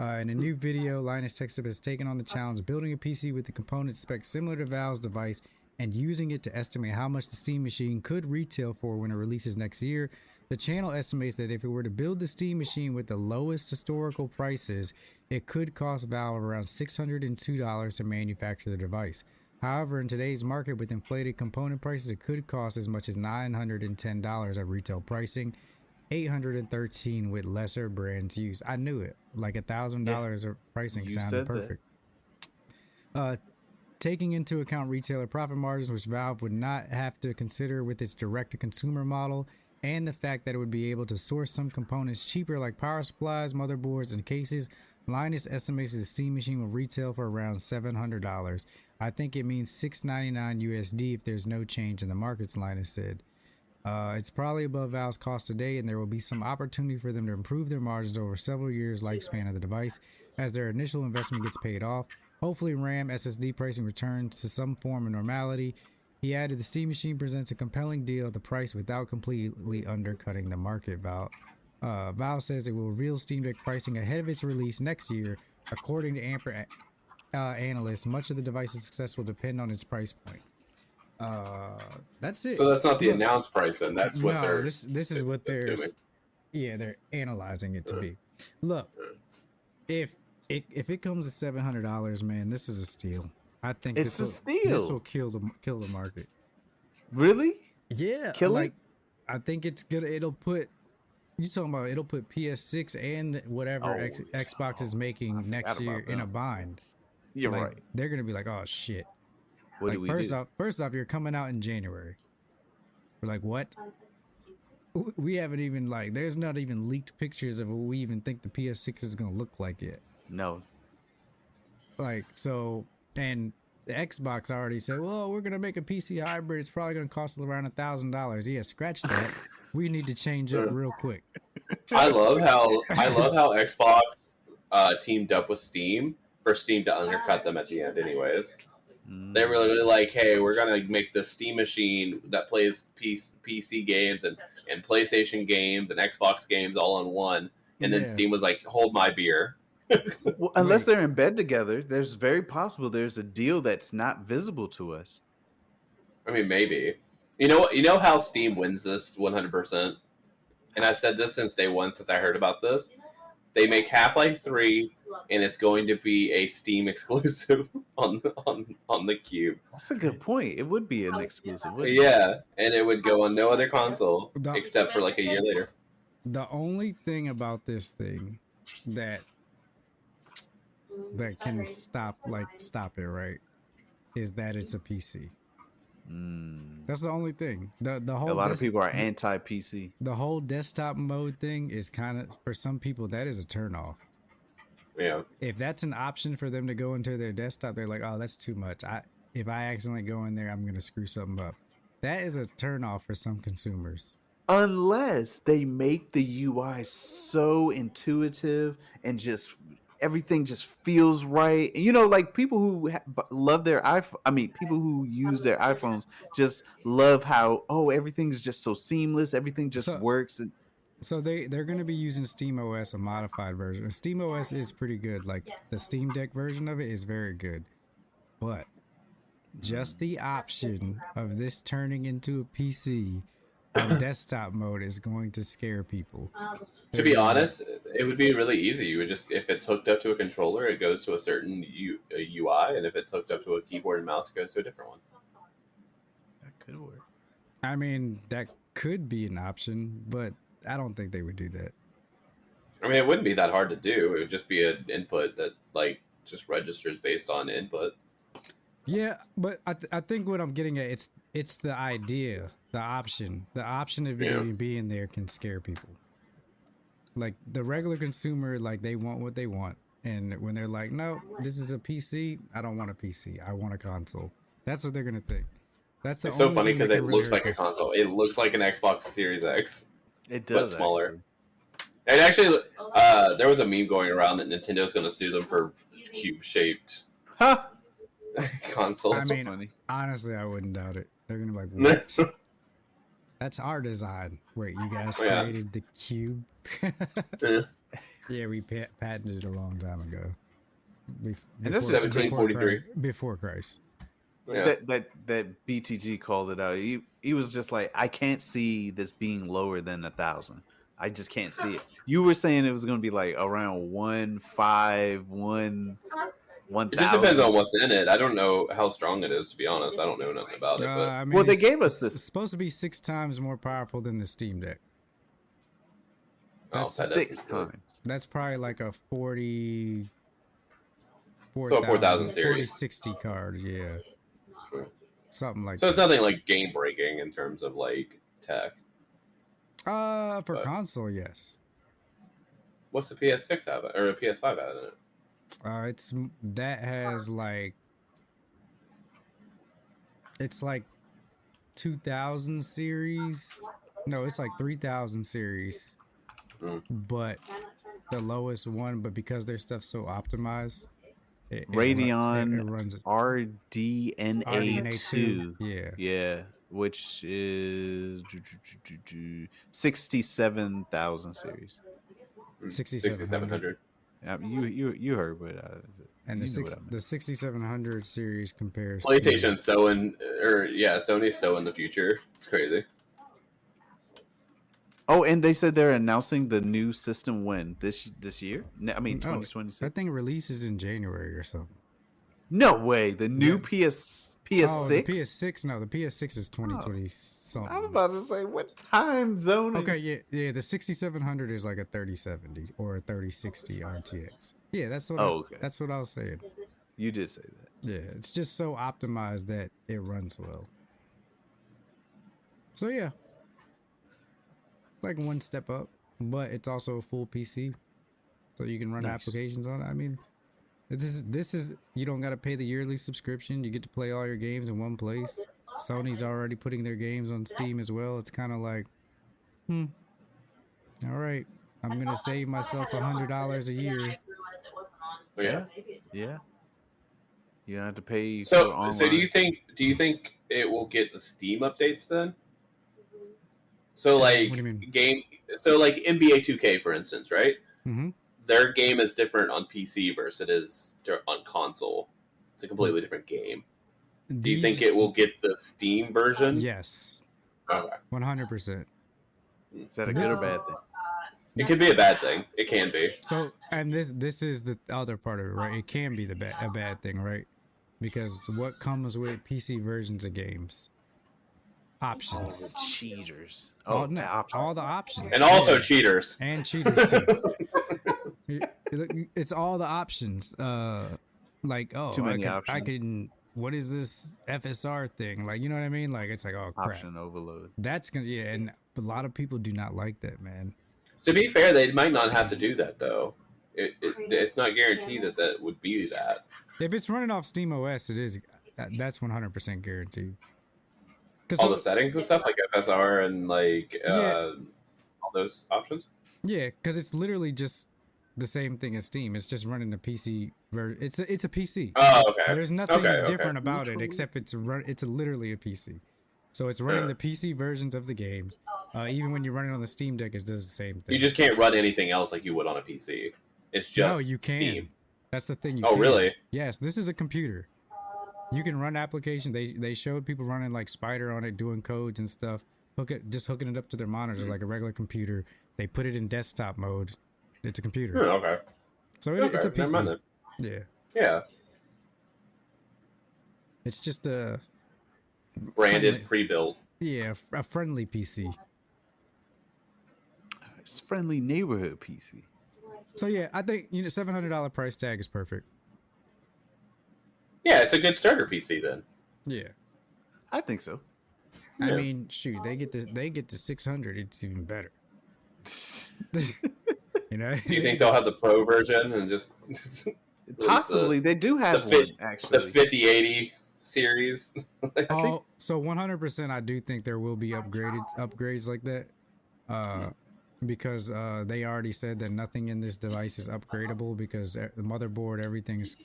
In a new video, Linus Tech Sub has taken on the challenge building a PC with the components specs similar to Valve's device and using it to estimate how much the Steam Machine could retail for when it releases next year. The channel estimates that if it were to build the Steam Machine with the lowest historical prices, it could cost Valve around $602 to manufacture the device. However, in today's market with inflated component prices, it could cost as much as $910 at retail pricing, $813 with lesser brands used. I knew it. Like $1,000 of pricing sounded perfect. Taking into account retailer profit margins, which Valve would not have to consider with its direct-to-consumer model, and the fact that it would be able to source some components cheaper like power supplies, motherboards, and cases, Linus estimates the Steam Machine will retail for around $700. I think it means $699 USD if there's no change in the markets, Linus said. It's probably above Valve's cost today, and there will be some opportunity for them to improve their margins over several years lifespan of the device as their initial investment gets paid off. Hopefully, RAM SSD pricing returns to some form of normality. He added, the Steam Machine presents a compelling deal at the price without completely undercutting the market. Valve says it will reveal Steam Deck pricing ahead of its release next year. According to Amper analysts, much of the device's success will depend on its price point. That's it. So that's not the Look, announced price, and that's what they're. This is what they're. assuming. Yeah, they're analyzing it to be. Look, if it comes to $700, man, this is a steal. I think It's a steal. This will kill the market. Really? Yeah, Kill it? I think it's gonna. It'll put. You talking about? It'll put PS6 and whatever Xbox is making next year in a bind. You're Like, right. They're gonna be like, oh shit. What Like, do we first do? off, you're coming out in January. We're like, what? Excuse me. We haven't even there's not even leaked pictures of what we even think the PS6 is gonna look like yet. No. So, and the Xbox already said, well, we're gonna make a PC hybrid. It's probably gonna cost around $1,000. Yeah, scratch that. We need to change up real quick. I love how Xbox teamed up with Steam for Steam to undercut them at the end, anyways. They're really like, hey, we're gonna make the Steam machine that plays PC games and PlayStation games and Xbox games all on one. And then Steam was like, hold my beer. Well, unless they're in bed together, there's very possible there's a deal that's not visible to us. I mean, maybe. You know how Steam wins this 100%? And I've said this since day one, since I heard about this. They make Half-Life 3, and it's going to be a Steam exclusive on the Cube. That's a good point. It would be an exclusive. Wouldn't it? Yeah, and it would go on no other console except for like a year later. The only thing about this thing that can stop it, right, is that it's a PC. That's the only thing. The whole A lot of people are anti-PC. The whole desktop mode thing is kind of, for some people, that is a turnoff. Yeah. If that's an option for them to go into their desktop, they're like, oh, that's too much. If I accidentally go in there, I'm gonna screw something up. That is a turnoff for some consumers. Unless they make the UI so intuitive and just everything just feels right. You know, like people who love their iPhone. I mean, people who use their iPhones just love how everything's just so seamless. Everything just works. And so they're going to be using SteamOS, a modified version. SteamOS is pretty good. Like the Steam Deck version of it is very good, but just the option of this turning into a PC on desktop mode is going to scare people. To be honest, it would be really easy. You would just, if it's hooked up to a controller, it goes to a certain UI, and if it's hooked up to a keyboard and mouse, it goes to a different one. that could work. I mean, that could be an option, but I don't think they would do that. I mean, it wouldn't be that hard to do. It would just be an input that just registers based on input. Yeah, but I think what I'm getting at, it's the idea, the option of it even being there can scare people. Like the regular consumer, like they want what they want, and when they're like, no, this is a PC, I don't want a PC, I want a console. That's what they're gonna think. That's the It's so only funny thing that because it can really looks like hurt a console. It looks like an Xbox Series X, It does, but smaller. actually. And actually, there was a meme going around that Nintendo's going to sue them for cube-shaped consoles. I mean, funny. honestly, I wouldn't doubt it. They're gonna be like, what? That's our design. Wait, you guys created the cube? Yeah, we patented it a long time ago. And this is 1743. Before Christ. Yeah. That BTG called it out. He was just like, I can't see this being lower than 1,000. I just can't see it. You were saying it was going to be like around 1.5, 1,000. It just depends on what's in it. I don't know how strong it is, to be honest. I don't know nothing about it. But I mean, well, they gave us this. It's supposed to be 6 times more powerful than the Steam Deck. That's 6 times. That's probably like a 40. So a 4000 series. 4060 card, yeah. Something like so that. It's nothing like game breaking in terms of like tech. For console, yes. What's the PS6 have or a PS5 have in it? That has like, it's like 2000 series. No, it's like 3000 series. But the lowest one, but because their stuff's so optimized, it Radeon runs RDNA2. Yeah. Which is 67,000 series. 6700. You heard what and the 6700 series compares PlayStation's Sony's so in the future. It's crazy. Oh, and they said they're announcing the new system when this year. I mean, 2026. That thing releases in January or something. No way. The new PS6. Oh, the PS6. No, the PS6 is 2020 something. I'm about to say, what time zone? Okay, yeah. The 6700 is like a 3070 or a 3060 RTX. Yeah, that's what. That's what I was saying. You did say that. Yeah, it's just so optimized that it runs well. So yeah, like one step up, but it's also a full PC, so you can run applications on it. I mean, this is you don't got to pay the yearly subscription. You get to play all your games in one place. Sony's already putting their games on Steam as well. It's kind of like, all right, I'm gonna save myself $100 a year. Yeah. You have to pay. So do you think it will get the Steam updates then? So like what do you mean? like NBA 2K for instance, right? Mm-hmm. Their game is different on PC versus it is on console. It's a completely different game. Do you think it will get the Steam version? Yes. Okay. 100%. Is that a good or bad thing? It could be a bad thing. It can be. So, and this is the other part of it, right? It can be a bad thing, right? Because what comes with PC versions of games? Options. Cheaters. All the options. And also cheaters. And cheaters too. It's all the options. Too many options. I can. What is this FSR thing? Like, you know what I mean? Like, it's like, oh crap. Option overload. That's gonna and a lot of people do not like that, man. To be fair, they might not have to do that though. It's not guaranteed that would be that. If it's running off Steam OS, it is. That's 100% guaranteed. All the settings and stuff like FSR and like all those options. Yeah, because it's literally just the same thing as Steam. It's just running the PC version. It's a PC. Oh, okay. There's nothing different about it except it's literally a PC. So it's running the PC versions of the games. Even when you're running on the Steam Deck, it does the same thing. You just can't run anything else like you would on a PC. It's just you can. Steam. That's the thing. Really? Yes, this is a computer. You can run applications. They showed people running like Spider on it, doing codes and stuff. Just hooking it up to their monitors like a regular computer. They put it in desktop mode. It's a computer. Okay. So it's a PC. Yeah. It's just a branded, pre-built. Yeah, a friendly PC. It's friendly neighborhood PC. So yeah, I think $700 price tag is perfect. Yeah, it's a good starter PC then. Yeah, I think so. I mean, shoot, they get to 600. It's even better. You know? Do you think they'll have the Pro version and just possibly they do have one actually the 5080 series? So 100%, I do think there will be upgrades like that. Because they already said that nothing in this device is upgradable because the motherboard, everything's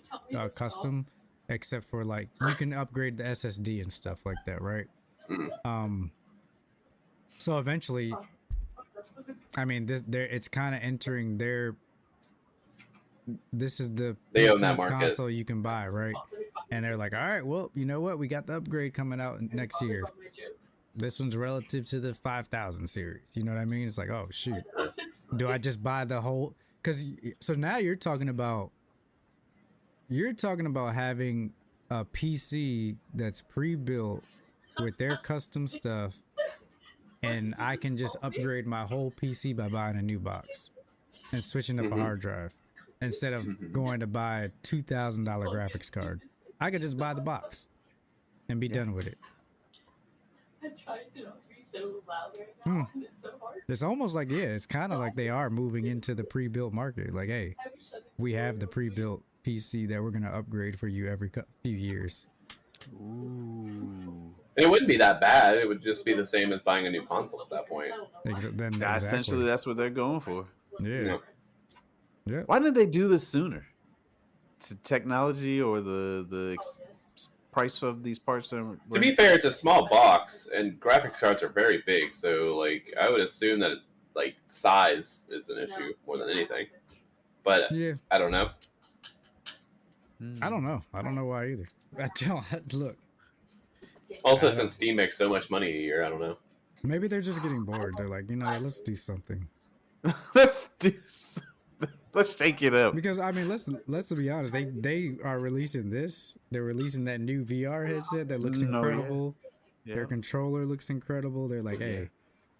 custom, except for like you can upgrade the SSD and stuff like that, right? So eventually, I mean, it's kind of entering their. This is the PC console you can buy, right? And they're like, all right, well, you know what? We got the upgrade coming out next year. This one's relative to the 5000 series. You know what I mean? It's like, oh shoot, do I just buy the whole? So now you're talking about having a PC that's pre-built with their custom stuff, and I can just upgrade my whole PC by buying a new box and switching up a hard drive instead of going to buy a $2,000 graphics card. I could just buy the box and be done with it. I'm trying to not be so loud right now. It's so hard. It's almost like, it's kind of like they are moving into the pre-built market. Like, hey, we have the pre-built PC that we're going to upgrade for you every few years. Ooh. It wouldn't be that bad. It would just be the same as buying a new console at that point. Essentially, that's what they're going for. Yeah. Yeah. Why didn't they do this sooner? To technology or the price of these parts? To be fair, it's a small box, and graphics cards are very big. So, like, I would assume that like size is an issue more than anything. But Yeah. I don't know. I don't know. I don't know why either. Look. Also, since Steam makes so much money a year, I don't know. Maybe they're just getting bored. They're like, you know, let's do something. Let's do something. Let's shake it up. Because I mean, let's be honest. They are releasing this. They're releasing that new VR headset that looks incredible. Yeah. Their controller looks incredible. They're like, hey,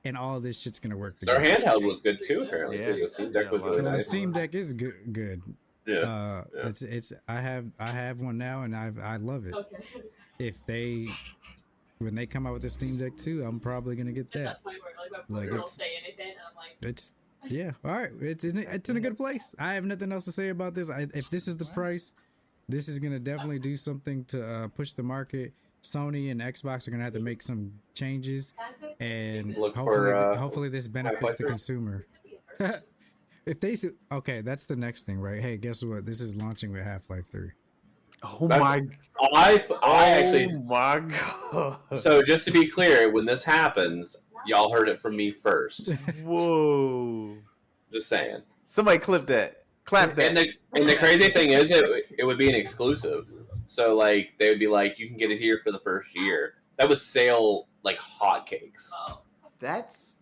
and all this shit's gonna work Their together. handheld was good too, apparently. Yeah. Too. The Steam Deck was really The nice. Steam Deck is good. Yeah. It's I have one now and I love it. If when they come out with the Steam Deck 2, I'm probably gonna get that. Like it's yeah, all right. It's in a good place. I have nothing else to say about this. If this is the price, this is gonna definitely do something to push the market. Sony and Xbox are gonna have to make some changes, and hopefully this benefits the consumer. If they okay, that's the next thing, right? Hey, guess what? This is launching with Half-Life 3. Oh my! I actually. Oh my god! So just to be clear, when this happens, y'all heard it from me first. Whoa! Just saying. Somebody clip that. Clap that. And the crazy thing is, it would be an exclusive. So like they would be like, you can get it here for the first year. That would sell like hotcakes. That's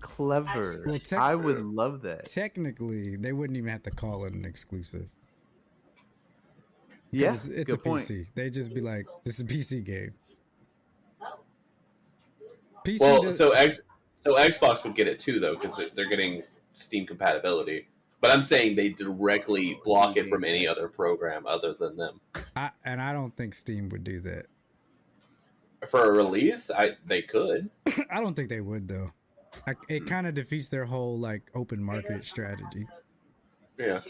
clever. Well, I would love that. Technically, they wouldn't even have to call it an exclusive. Yeah, it's a PC. They just be like, this is a PC game. PC Well, so Xbox would get it too, though, because they're getting Steam compatibility. But I'm saying they directly block it from any other program other than them. I don't think Steam would do that. For a release, they could. I don't think they would though. It kind of defeats their whole like open market strategy. Yeah,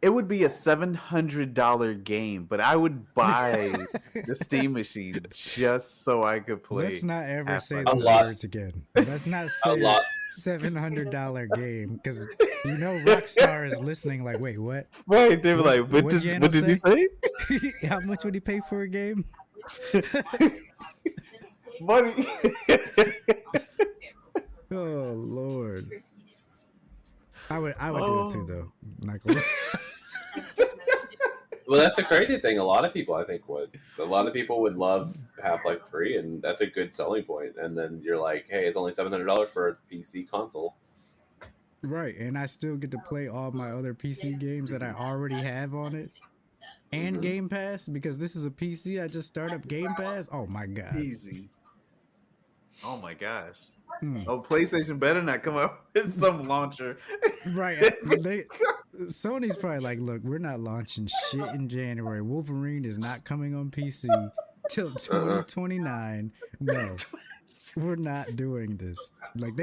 It would be a $700 game, but I would buy the Steam machine just so I could play. Let's not ever say A those lot. words again. Let's not say lot. $700 game because you know Rockstar is listening. Like, wait, what? Right? They were like, "What What'd did Yano he say?" How much would he pay for a game? Money. Oh Lord. I would do it too though. Not gonna- Well, that's the crazy thing. A lot of people, I think, would. A lot of people would love Half-Life 3, and that's a good selling point. And then you're like, hey, it's only $700 for a PC console. Right, and I still get to play all my other PC games that I already have on it. And Game Pass, because this is a PC, I just start up Game Pass. Oh my god. Easy. Oh my gosh. Hmm. Oh, PlayStation better not come up with some launcher. Right. Sony's probably like, look, we're not launching shit in January. Wolverine is not coming on PC till 2029. No, we're not doing this. Like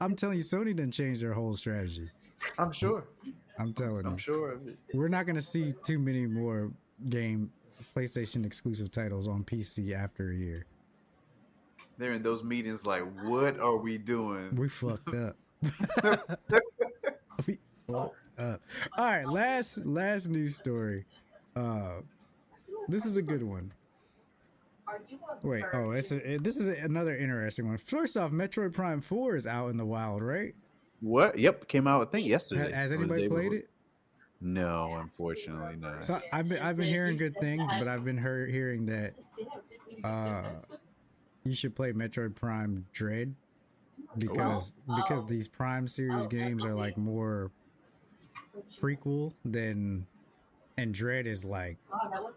I'm telling you, Sony didn't change their whole strategy. I'm sure. I'm telling you. I'm sure of it. We're not gonna see too many more PlayStation exclusive titles on PC after a year. They're in those meetings like, what are we doing? We fucked up. We fucked up. All right, last news story. This is a good one. Wait, this is another interesting one. First off, Metroid Prime 4 is out in the wild, right? What? Yep, came out I think yesterday. Has anybody played it? No, unfortunately not. So I've been hearing good things, but I've been hearing that you should play Metroid Prime Dread because these Prime series games are like more prequel than, and Dread is like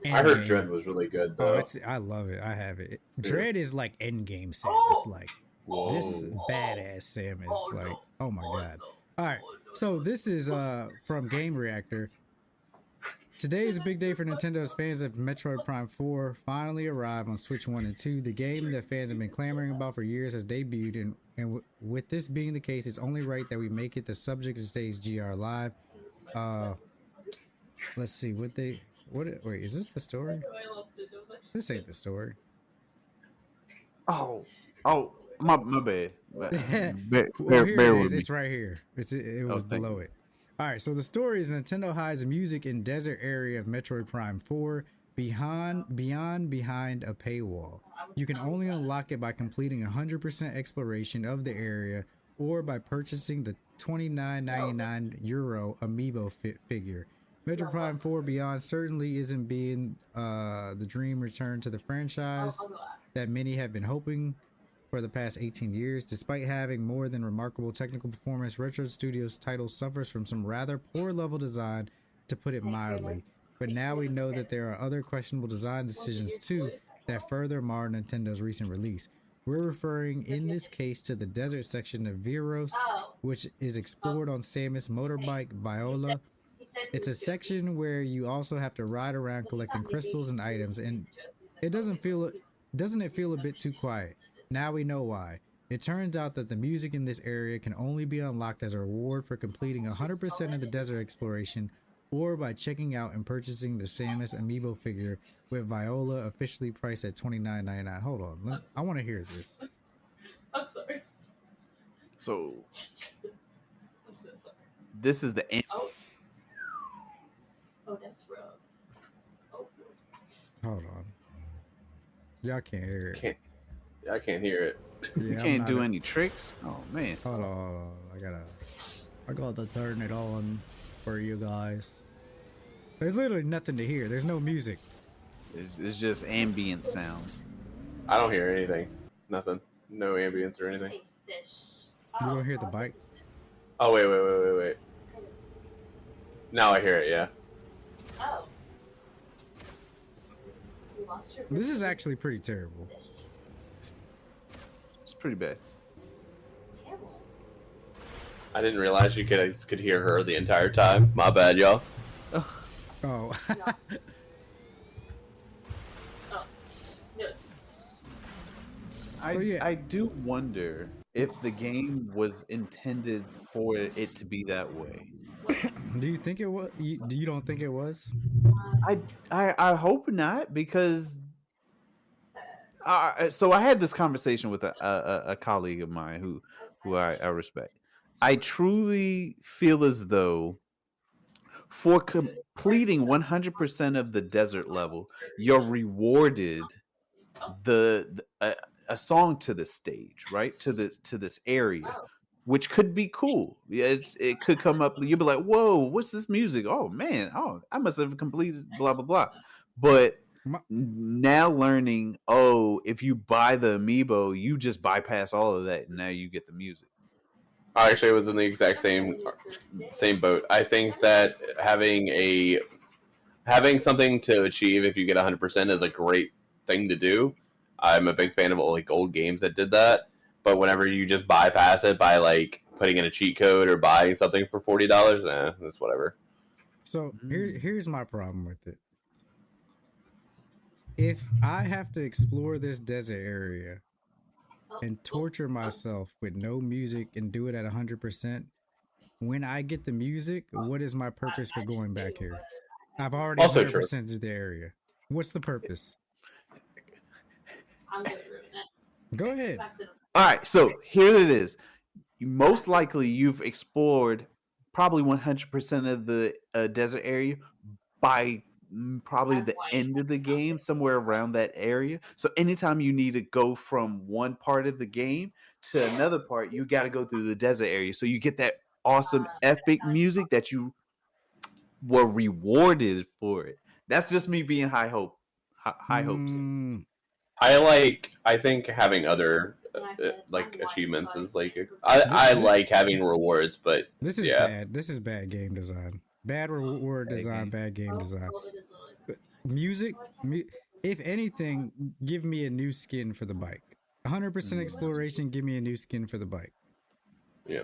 I heard Dread was really good though. I love it. I have it. Dread is like endgame Samus. Like this badass Samus. Like, oh my god. All right. So this is from Game Reactor. Today is a big day for Nintendo's fans of Metroid Prime 4 finally arrived on Switch 1 and 2. The game that fans have been clamoring about for years has debuted, and with this being the case, it's only right that we make it the subject of today's GR Live. Let's see, wait, is this the story? This ain't the story. Oh, my bad. Well, here Bear it is. with me. It's right here. It was thank below you. it. All right. So the story is Nintendo hides music in desert area of Metroid Prime 4 behind a paywall. You can only unlock it by completing 100% exploration of the area or by purchasing the €29.99 amiibo figure. Metroid Prime 4 Beyond certainly isn't being the dream return to the franchise that many have been hoping for the past 18 years. Despite having more than remarkable technical performance, Retro Studios' title suffers from some rather poor level design, to put it mildly. But now we know that there are other questionable design decisions too that further mar Nintendo's recent release. We're referring in this case to the desert section of Viros, which is explored on Samus' motorbike Viola. It's a section where you also have to ride around collecting crystals and items, and doesn't it feel a bit too quiet? Now we know why. It turns out that the music in this area can only be unlocked as a reward for completing 100% of the desert exploration, or by checking out and purchasing the Samus amiibo figure with Viola officially priced at $29.99. Hold on, I want to hear this. I'm sorry. So I'm so sorry. this is the end. Oh, that's rough. Oh. Hold on. Y'all can't hear it. I can't hear it. You can't do any tricks. Oh man. Hold on. I gotta turn it on for you guys. There's literally nothing to hear. There's no music. It's just ambient sounds. I don't hear anything. Nothing. No ambience or anything. You don't hear the bike? Oh, wait. Now I hear it, yeah. Oh. This is actually pretty terrible. It's pretty bad. I didn't realize you could hear her the entire time. My bad, y'all. Oh. I do wonder if the game was intended for it to be that way. Do you think it was? You don't think it was? I hope not, because so I had this conversation with a colleague of mine who I respect. I truly feel as though for completing 100% of the desert level, you're rewarded a song to this stage, right? To this area, which could be cool. Yeah, it could come up. You'll be like, "Whoa, what's this music? Oh man, I must have completed blah blah blah." But now learning, if you buy the amiibo, you just bypass all of that, and now you get the music. I actually was in the exact same boat. I think that having something to achieve if you get 100% is a great thing to do. I'm a big fan of old games that did that. But whenever you just bypass it by putting in a cheat code or buying something for $40, that's whatever. So here's my problem with it. If I have to explore this desert area and torture myself with no music and do it at 100%, when I get the music, what is my purpose for going back here? I've already 100% of the area. What's the purpose? I'm gonna ruin it. Go ahead. All right, so here it is. Most likely, you've explored probably 100% of the desert area by probably the end of the game, somewhere around that area. So anytime you need to go from one part of the game to another part, you got to go through the desert area. So you get that awesome epic music that you were rewarded for it. That's just me being high hopes. I think having other achievements is I like having rewards, but this is bad. This is bad game design. Bad reward design, bad game design. Music, if anything, give me a new skin for the bike. 100% exploration, give me a new skin for the bike. Yeah.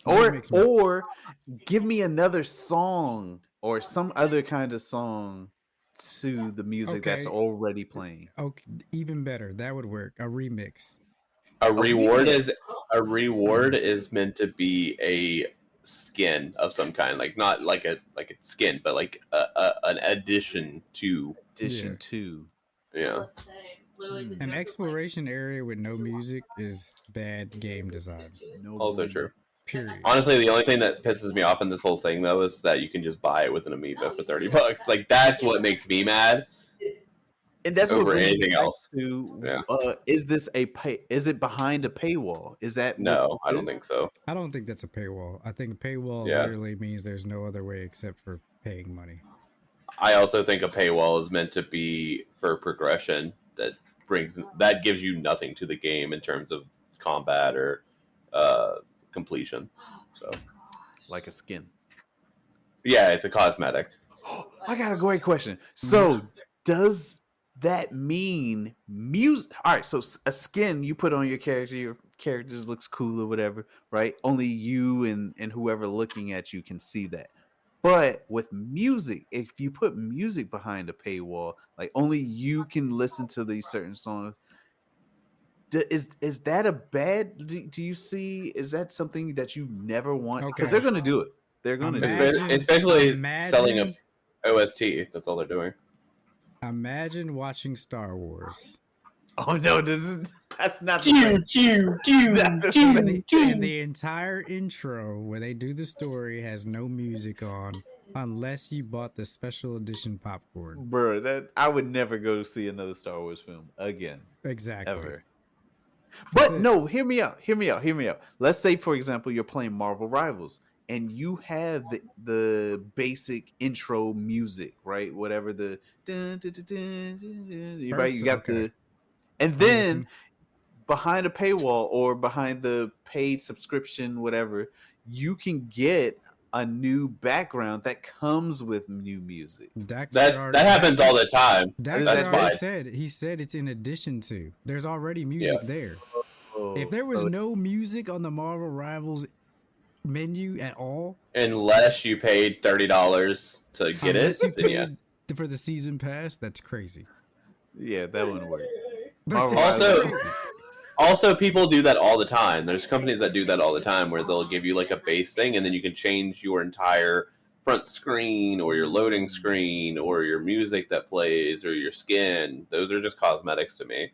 Or give me another song or some other kind of song to the music that's already playing. Okay, even better. That would work. A remix. A reward is meant to be a skin of some kind, not like a skin, but an addition to addition Yeah. to. Yeah. Let's say, literally the An An different, exploration area with no music is bad game design. No Also bueno. true. Period. Honestly, the only thing that pisses me off in this whole thing though is that you can just buy it with an amiibo for $30. Like that's what makes me mad. And that's what over brings anything me back else. to Yeah. is this a pay? Is it behind a paywall? Is that No, what I don't this is? think so. I don't think that's a paywall. I think a paywall Yeah. literally means there's no other way except for paying money. I also think a paywall is meant to be for progression that gives you nothing to the game in terms of combat or completion. So Like a skin. yeah, it's a cosmetic. I got a great question. So does that mean music? All right, so a skin you put on your character just looks cool or whatever, right? Only you and whoever looking at you can see that. But with music, if you put music behind a paywall, like only you can listen to these certain songs. Is that a bad? Do you see? Is that something that you never want? Because Okay. they're going to do it. They're going to do it. Imagine- Especially imagine- selling a OST. That's all they're doing. Imagine watching Star Wars. Oh no, that's not the same. Not the same. And the entire intro where they do the story has no music on unless you bought the special edition popcorn. Bro, that I would never go see another Star Wars film again. Exactly. Ever. That's But it. no, hear me out. Let's say, for example, you're playing Marvel Rivals and you have the basic intro music, right? Whatever the dun, dun, dun, dun, dun, dun, right? You got okay. and then behind a paywall or behind the paid subscription, whatever, you can get a new background that comes with new music. That happens all the time. That's That's already fine. said. He said it's in addition to. There's already music there. Oh, If there was so- no music on the Marvel Rivals menu at all, Unless you paid $30 to get unless it, you then yeah. paid for the season pass, that's crazy. yeah, that wouldn't work. Like, Marvel that's Also- crazy. Also, people do that all the time. There's companies that do that all the time where they'll give you like a base thing and then you can change your entire front screen or your loading screen or your music that plays or your skin. Those are just cosmetics to me.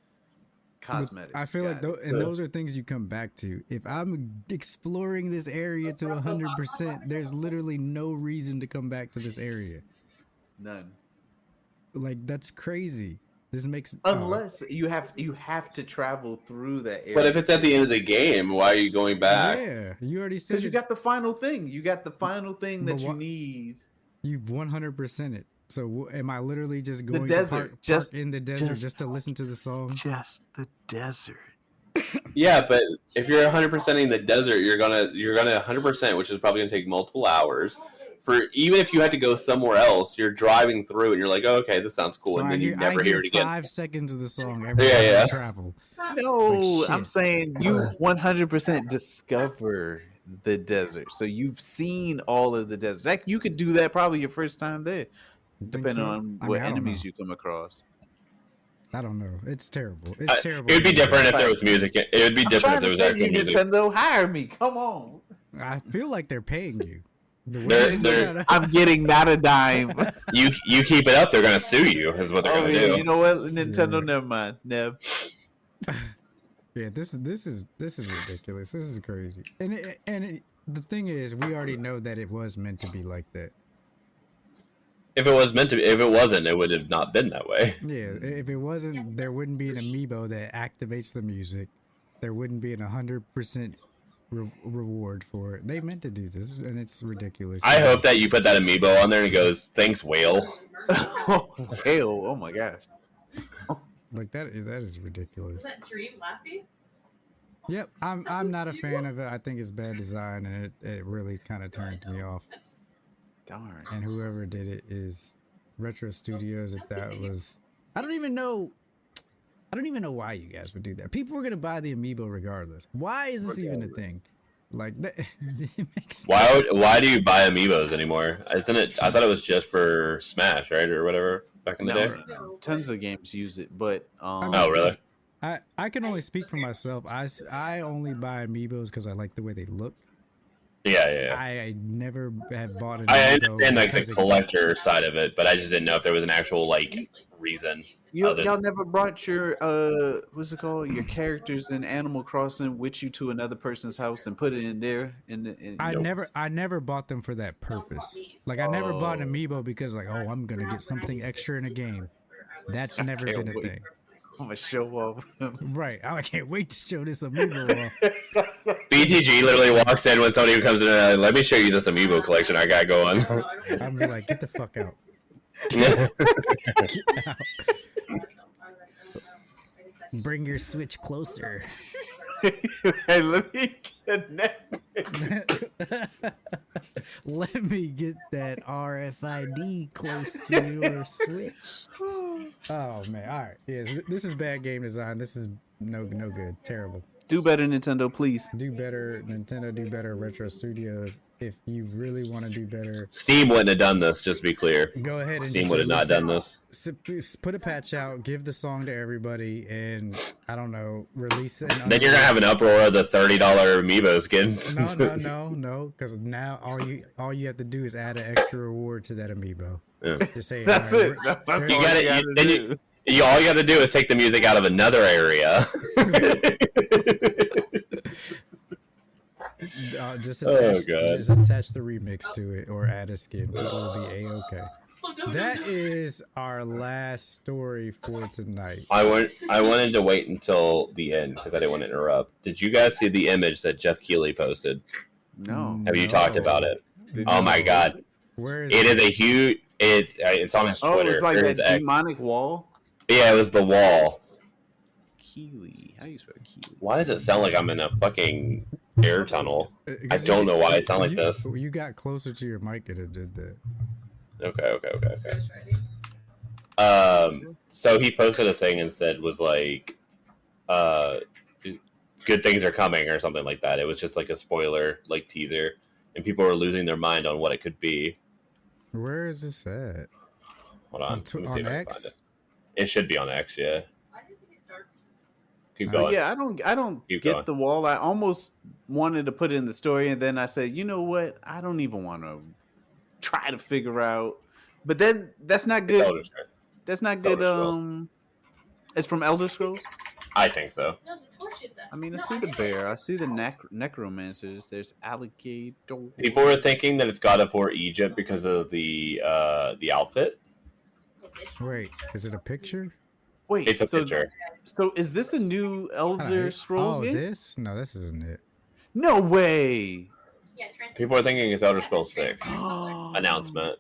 Cosmetics. I feel like got it. those are things you come back to. If I'm exploring this area to 100%, there's literally no reason to come back to this area. None. Like, that's crazy. This makes Unless you have to travel through that area. But if it's at the end of the game, why are you going back? yeah, you already said because you got the final thing. You got the final thing But that you what- need. you've 100% it. So am I literally just going desert, to park just- in the desert just- just to listen to the song? Just the desert. Yeah, but if you're 100%ing the desert, you're gonna 100%, which is probably gonna take multiple hours. For even if you had to go somewhere else, you're driving through and you're like, oh, okay, this sounds cool, So and then you never hear it again. 5 seconds of the song every Yeah, time yeah. I travel. No, Like, I'm shit. saying you 100% discover the desert. So you've seen all of the desert. Like you could do that probably your first time there, Think depending so? on I mean, what I don't enemies know. you come across. I don't know. It's terrible. It's terrible. It would be different if there was music. It would be I'm different trying if to there was save you, actual music. Nintendo. Hire me. Come on. I feel like they're paying you. The way They're- you they're- gotta- I'm getting not a dime. You keep it up, they're gonna sue you. Is what they're Oh, gonna yeah, do. you know what? Nintendo, Yeah. never mind. Never. Yeah, this is ridiculous. This is crazy. And the thing is, we already know that it was meant to be like that. If it was meant to be, if it wasn't, it would have not been that way. Yeah, if it wasn't, there wouldn't be an amiibo that activates the music. There wouldn't be an 100% reward for it. They meant to do this, and it's ridiculous. I hope that you put that amiibo on there and it goes, "Thanks, whale." Oh, hell. Oh, my gosh. like that is ridiculous. Was that Dream laughing? Yep, I'm not a fan of it. I think it's bad design, and it really kind of turned me off. Darn. And whoever did it is Retro Studios. If that was, I don't even know why you guys would do that. People were gonna buy the amiibo regardless. Why is this even a thing? Like that, it makes Why do you buy amiibos anymore? Isn't it? I thought it was just for Smash, right, or whatever back in the day. No. Tons of games use it, but Oh, really? I can only speak for myself. I only buy amiibos because I like the way they look. Yeah. I never have bought an I amiibo understand like the because of- collector side of it, but I just didn't know if there was an actual like reason. Y'all never brought your what's it called? Your characters in Animal Crossing with you to another person's house and put it in there. I never bought them for that purpose. Like I never bought an amiibo because like, oh, I'm gonna get something extra in a game. That's never been a thing. I'm gonna show off. Right. I can't wait to show this amiibo off. BTG literally walks in when somebody comes in and let me show you this amiibo collection I got going. I'm be like, get the fuck out. Bring your Switch closer. Hey, let me connect. Let me get that RFID close to your Switch. Oh man! All right, yeah, this is bad game design. This is no good, terrible. Do better, Nintendo, please. Do better, Nintendo. Do better, Retro Studios. If you really want to do better, Steam wouldn't have done this. Just to be clear, go ahead and Steam just would have not done this. Put a patch out, give the song to everybody, and I don't know, release it. Then you're gonna have an uproar of the $30 amiibo skins. No, because now all you have to do is add an extra reward to that amiibo. Yeah. Just say That's it. That's all you gotta do. All you got to do is take the music out of another area. Just attach the remix to it or add a skin. People will be a-okay. That is our last story for tonight. I wanted to wait until the end because I didn't want to interrupt. Did you guys see the image that Jeff Keighley posted? No. Have you talked about it? Oh my god! Where is it? Is a huge. It's on his Twitter. Oh, it's like that demonic wall. Yeah, it was the wall. Keeley. How do you spell Keeley? Why does it sound like I'm in a fucking air tunnel? I don't know why it sounds like this. You got closer to your mic and it did that. Okay. So he posted a thing and said was like, good things are coming or something like that. It was just like a spoiler, like teaser, and people were losing their mind on what it could be. Where is this at? Hold on. Let me see if I can find X? it. It should be on X, yeah. Keep going. Yeah, I don't get the wall. I almost wanted to put it in the story, and then I said, you know what? I don't even want to try to figure out. But then that's not good. That's not good. It's from Elder Scrolls. I think so. No, the torch is I mean, I see the bear. I see the necromancers. There's alligator. People were thinking that it's God of War Egypt because of the outfit. Wait, is it a picture? Wait, it's a picture. So is this a new Elder Scrolls game? This? No, this isn't it. No way. Yeah, people are thinking it's Elder Scrolls 6 announcement.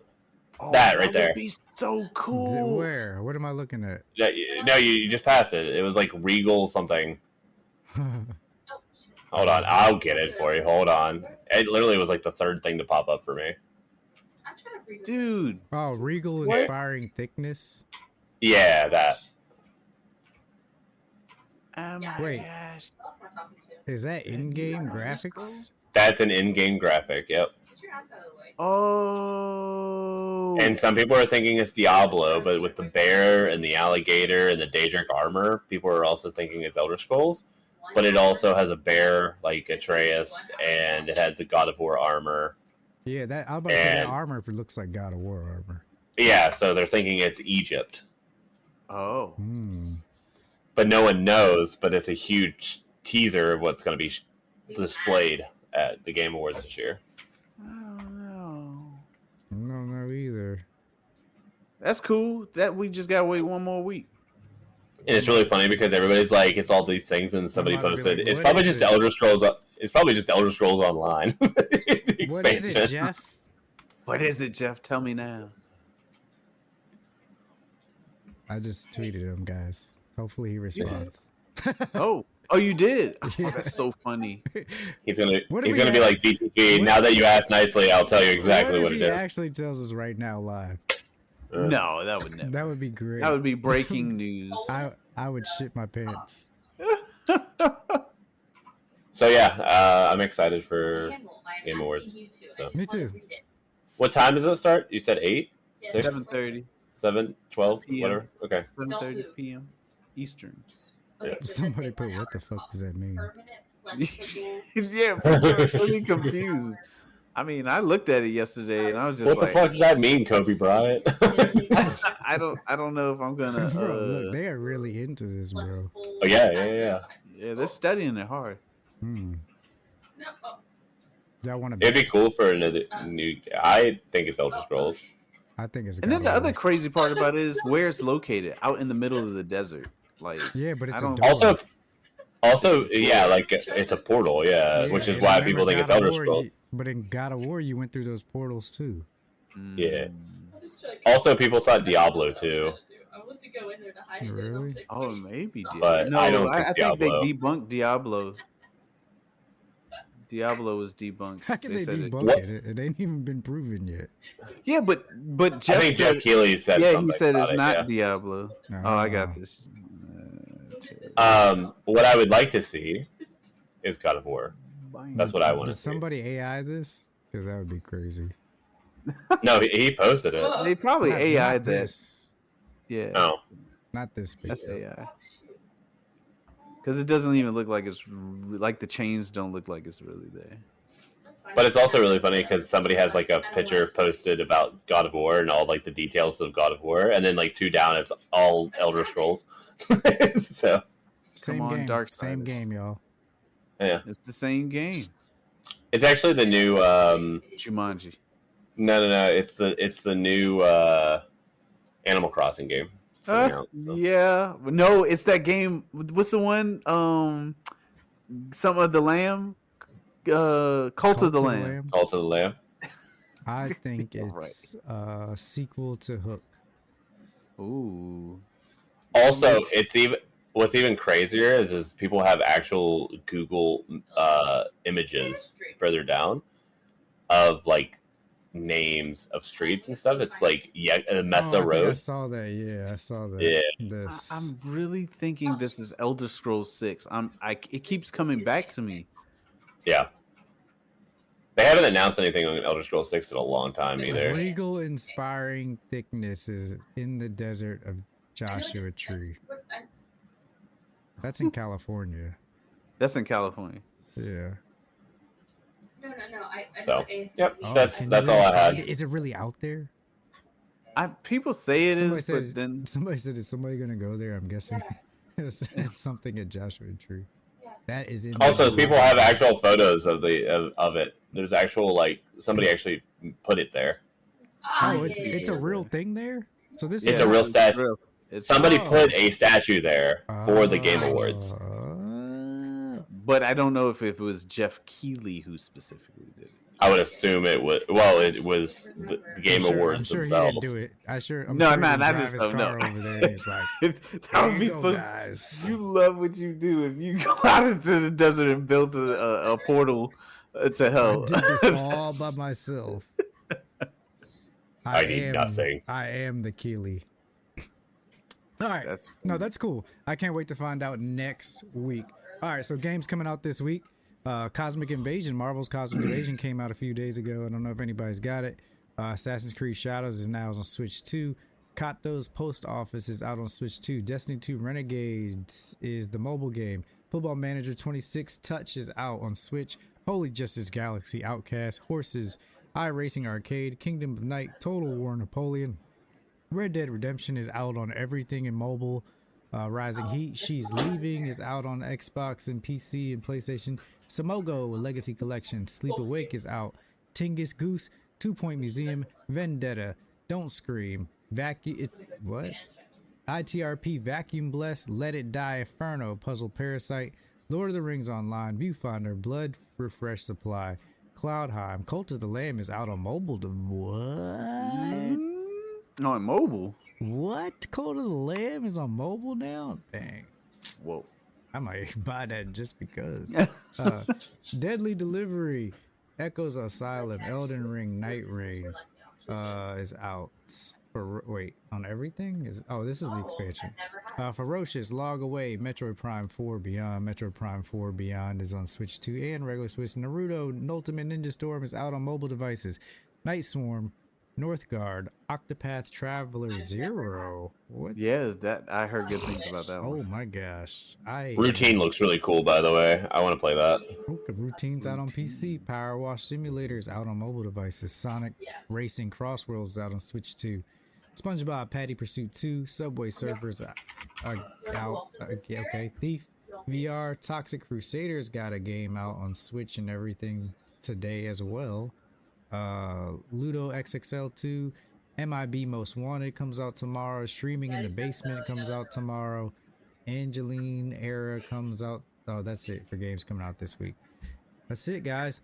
Oh, that right there. Would be so cool. Where? What am I looking at? Yeah, no, you just passed it. It was like Regal something. Hold on, I'll get it for you. Hold on. It literally was like the third thing to pop up for me. Dude. Oh, Regal Inspiring Thickness. Yeah, that. Oh my Wait. gosh. Is that in-game graphics? That's an in-game graphic, yep. Oh. And some people are thinking it's Diablo, but with the bear and the alligator and the Daedric armor, people are also thinking it's Elder Scrolls. But it also has a bear like Atreus, and it has the God of War armor. Yeah, that I was about to say that armor looks like God of War armor. Yeah, so they're thinking it's Egypt. Oh. But no one knows, but it's a huge teaser of what's going to be displayed at the Game Awards this year. I don't know either. That's cool. That we just gotta wait one more week. And it's really funny because everybody's like, it's all these things, and somebody posted, like, it's probably just Elder Scrolls. It's probably just Elder Scrolls Online. What is it, Jeff? What is it, Jeff? Tell me now. I just tweeted him, guys. Hopefully he responds. Oh, you did? Oh, that's so funny. He's gonna be like BTG. Now that you asked nicely, I'll tell you exactly what it is. He actually tells us right now live. No, that would never. That would be great. That would be breaking news. I would shit my pants. So yeah, I'm excited for Game Awards. So. Me too. What time does it start? You said 8? 6? 7:30. 7, 12, PM. whatever. Okay. 7:30 p.m. Eastern. Yeah. Somebody put, what the fuck does that mean? Yeah, people are really confused. I mean, I looked at it yesterday and I was just What the like, fuck does that mean, Kobe Bryant? I don't know if I'm gonna. Bro, look, they are really into this, bro. Oh, yeah. Yeah, they're studying it hard. Hmm. Y'all want to? It'd be cool for another new. I think it's Elder Scrolls. I think it's. And then the other crazy part about it is where it's located, out in the middle of the desert. Like, yeah, but it's I don't. Also, yeah, like it's a portal, yeah, which is why people think it's Elder Scrolls. But in God of War, you went through those portals too. Yeah. Also, people thought Diablo too. Really? Oh, maybe. But no, I don't I think they Diablo. debunked Diablo. Diablo was debunked. How can they said debunk it? It ain't even been proven yet. Yeah, but Jeff I think said, Jeff Keighley said. yeah, something he said about it's it, not yeah. Diablo. Oh, I got this. What I would like to see is God of War. That's what I want to Did see. somebody AI this? Because that would be crazy. No, he posted it. They probably Not AI'd that. this. Yeah, Oh, Not this. that's Picture. AI. Because it doesn't even look like it's like the chains don't look like it's really there. but it's also really funny because somebody has like a picture posted about God of War and all like the details of God of War, and then like 2 down, it's all Elder Scrolls. So Same on, game. Dark Same Siders. game, y'all. yeah, It's the same game. it's actually the new. Jumanji. No. It's the new Animal Crossing game. coming out, so. Yeah, no, it's that game. What's the one? Some of the Lamb. Cult of the Lamb. Call to the Lamb. I think All it's a sequel to Hook. Ooh. Also, it's even what's even crazier is people have actual Google images further down of like names of streets and stuff. It's like Mesa I Road. saw that. Yeah, I saw that. Yeah. This. I'm really thinking this is Elder Scrolls 6. It keeps coming back to me. Yeah. They haven't announced anything on Elder Scrolls 6 in a long time either. Regal inspiring thicknesses in the desert of Joshua Tree. That's in California. That's in California. Yeah. No. So, yep, Oh, that's can you all really I find had. it? Is it really out there? People say it Somebody is, said, but then somebody said, is somebody gonna go there? I'm guessing it's something at Joshua Tree. That is in. Also, people have actual photos of it. There's actual like somebody actually put it there. Oh, it's a real thing there. So this It's is a real it's statue. real. It's Somebody Oh. put a statue there for the Game Awards. But I don't know if it was Jeff Keighley who specifically did it. I would assume it was. Well, it was the Game Awards I'm sure themselves. he didn't do it. I'm No, sure man, he didn't I drive just his don't know. car over there. And he's like, That would "Here be you go, so. guys." You love what you do if you go out into the desert and build a portal to I hell. did this all by myself. I need nothing. I am the Keeley. All right. That's cool. I can't wait to find out next week. All right, so games coming out this week. Cosmic Invasion, Marvel's Cosmic Invasion came out a few days ago. I don't know if anybody's got it. Assassin's Creed Shadows is now on Switch 2. Kato's Post Office is out on Switch 2. Destiny 2 Renegades is the mobile game. Football Manager 26 Touch is out on Switch. Holy Justice Galaxy Outcast, Horses, iRacing Arcade, Kingdom of Night, Total War Napoleon. Red Dead Redemption is out on everything in mobile. Rising Heat, She's Leaving is out on Xbox and PC and PlayStation. Samogo Legacy Collection, Sleep Awake is out. Tingus Goose, 2 Point Museum, Vendetta, Don't Scream, ITRP Vacuum Bless, Let It Die Inferno, Puzzle Parasite, Lord of the Rings Online, Viewfinder, Blood Refresh Supply, Cloudheim, Cult of the Lamb is out on mobile. What? No, on mobile. What? Cult of the Lamb is on mobile now? Dang. Whoa. I might buy that just because. Deadly Delivery, Echoes Asylum, Elden Ring, Night Ring is out. On everything? This is the expansion. Ferocious, Log Away, Metroid Prime 4 Beyond. Metroid Prime 4 Beyond is on Switch 2 and regular Switch. Naruto Ultimate Ninja Storm is out on mobile devices. Night Swarm, Northgard, Octopath Traveler 0. What? Yeah, that I heard good things about that Oh one. my gosh. Routine looks really cool, by the way. I want to play that. The routine's out on PC. Routine. Power Wash Simulators out on mobile devices. Sonic Racing Crossworlds out on Switch 2. SpongeBob Patty Pursuit 2. Subway Surfers out. Okay. Thief VR. Toxic Crusaders got a game out on Switch and everything today as well. Ludo XXL 2. MIB Most Wanted comes out tomorrow. Streaming in the Basement comes out tomorrow. Angeline Era comes out. Oh, that's it for games coming out this week. That's it, guys.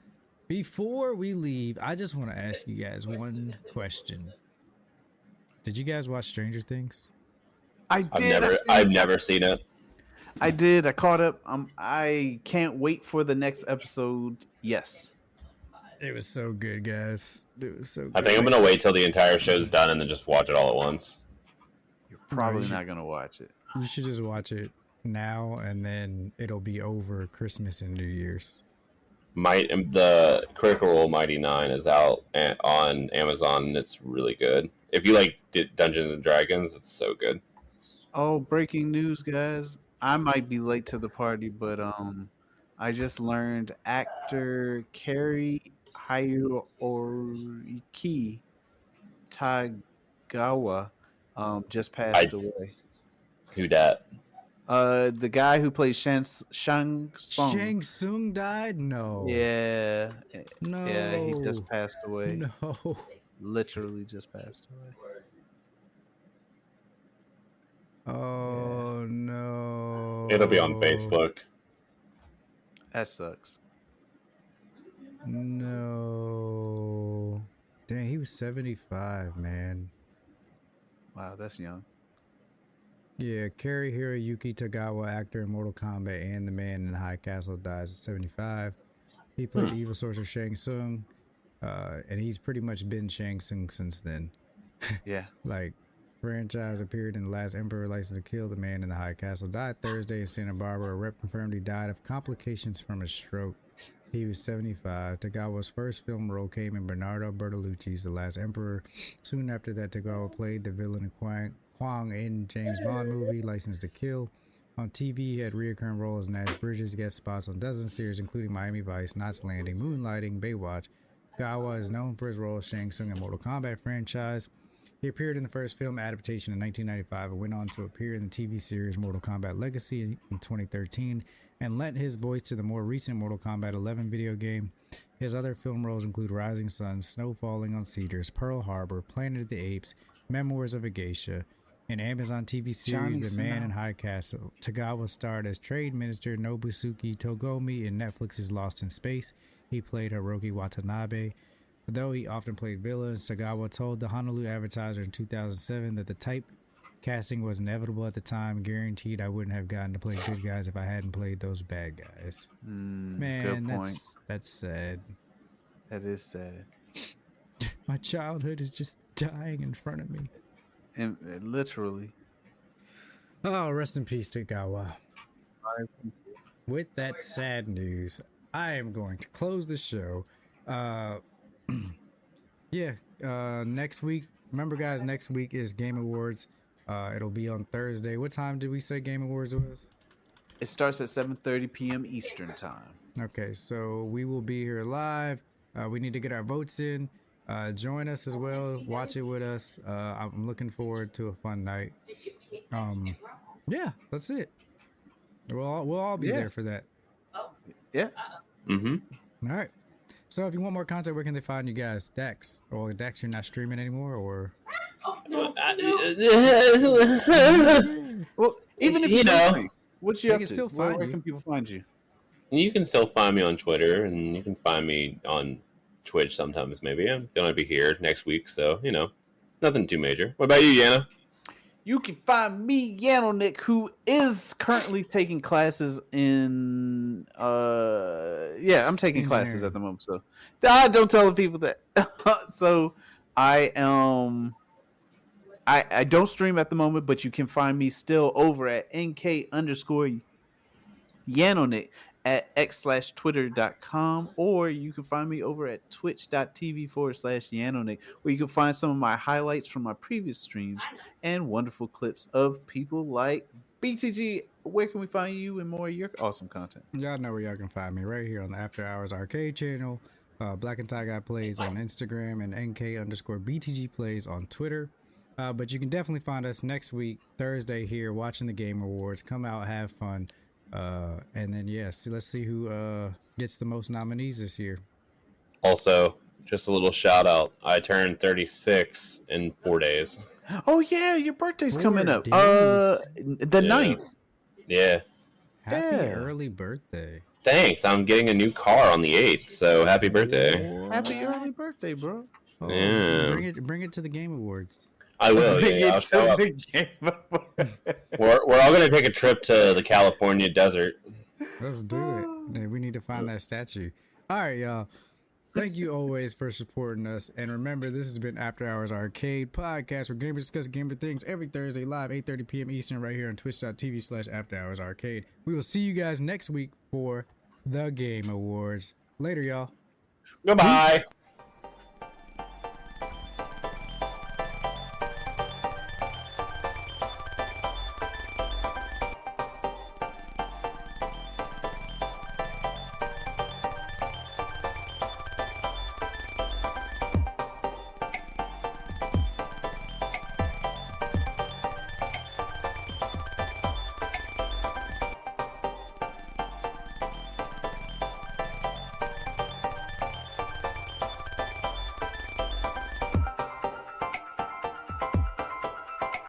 Before we leave, I just want to ask you guys one question. Did you guys watch Stranger Things? I did. I've never seen it. I did. I caught up. I can't wait for the next episode. Yes. It was so good, guys. It was so good. I think I'm gonna wait till the entire show's done and then just watch it all at once. You're probably not gonna watch it. You should just watch it now, and then it'll be over Christmas and New Year's. The Critical Role Mighty 9 is out on Amazon, and it's really good. If you like Dungeons and Dragons, it's so good. Oh, breaking news, guys! I might be late to the party, but I just learned actor Cary Hiroyuki Tagawa just passed away. Who dat? The guy who plays Shang Tsung. Shang Tsung died? No. Yeah. No. Yeah, he just passed away. No. Literally just passed away. Oh, no. It'll be on Facebook. That sucks. No. Dang, he was 75, man. Wow, that's young. Yeah, Cary Hiroyuki Tagawa, actor in Mortal Kombat and The Man in the High Castle, dies at 75. He played the evil sorcerer Shang Tsung, and he's pretty much been Shang Tsung since then. Yeah. Like, franchise appeared in The Last Emperor, License to Kill. The Man in the High Castle died Thursday in Santa Barbara. A rep confirmed he died of complications from a stroke. He was 75. Tagawa's first film role came in Bernardo Bertolucci's The Last Emperor. Soon after that, Tagawa played the villain in Kwang in James Bond movie, License to Kill. On TV, he had recurring roles as Nash Bridges, guest spots on dozens of series, including Miami Vice, Knots Landing, Moonlighting, Baywatch. Tagawa is known for his role as Shang Tsung in Mortal Kombat franchise. He appeared in the first film adaptation in 1995 and went on to appear in the TV series Mortal Kombat Legacy in 2013 and lent his voice to the more recent Mortal Kombat 11 video game. His other film roles include Rising Sun, Snow Falling on Cedars, Pearl Harbor, Planet of the Apes, Memoirs of a Geisha. In Amazon TV series The Man in High Castle, Tagawa starred as Trade Minister Nobusuke Togomi in Netflix's Lost in Space. He played Hiroki Watanabe. Though he often played villains, Tagawa told the Honolulu Advertiser in 2007 that the type casting was inevitable at the time, guaranteed I wouldn't have gotten to play good guys if I hadn't played those bad guys. Man, good point. That's sad. That is sad. My childhood is just dying in front of me. And literally. Oh, rest in peace, Tagawa. With that sad news, I am going to close the show. Next week, remember guys, next week is Game Awards. It'll be on Thursday. What time did we say Game Awards was? It starts at 7:30 p.m. Eastern time. Okay, so we will be here live. We need to get our votes in. Join us as well. Watch it with us. I'm looking forward to a fun night. Yeah, that's it. We'll all be there for that. Yeah. Mm-hmm. All right. So if you want more content, where can they find you guys? Dex, you're not streaming anymore, or? Well, even if you know, what you they up can to? still find Where you. can people find you? You can still find me on Twitter, and you can find me on Twitch sometimes. Maybe I'm gonna be here next week, so nothing too major. What about you, Yana? You can find me, Nick, who is currently taking classes in I'm taking classes at the moment, so don't tell the people that. So I I don't stream at the moment, but you can find me still over at NK_YanoNick. at x/twitter.com, or you can find me over at twitch.tv/Yanonick, where you can find some of my highlights from my previous streams and wonderful clips of people like BTG. Where can we find you and more of your awesome content? Y'all know where y'all can find me right here on the After Hours Arcade channel. Black and Tie Guy Plays on Instagram and NK_BTG Plays on Twitter. But you can definitely find us next week, Thursday, here watching the Game Awards. Come out, have fun. And then, yes, let's see who gets the most nominees this year. Also, just a little shout out. I turned 36 in 4 days. Oh, yeah, your birthday's 4 coming up. days. The 9th. Yeah. Happy Yeah. early birthday. Thanks. I'm getting a new car on the 8th, so happy birthday. Happy early birthday, bro. Oh, Yeah. Bring it to the Game Awards. I will. Bring Yeah, it I'll show to up. the Game Awards. We're all going to take a trip to the California desert. Let's do it. Yeah, we need to find that statue. All right, y'all. Thank you always for supporting us. And remember, this has been After Hours Arcade Podcast, where gamers discuss gamer things every Thursday live, 8:30 p.m. Eastern, right here on twitch.tv/After Hours Arcade. We will see you guys next week for the Game Awards. Later, y'all. Goodbye.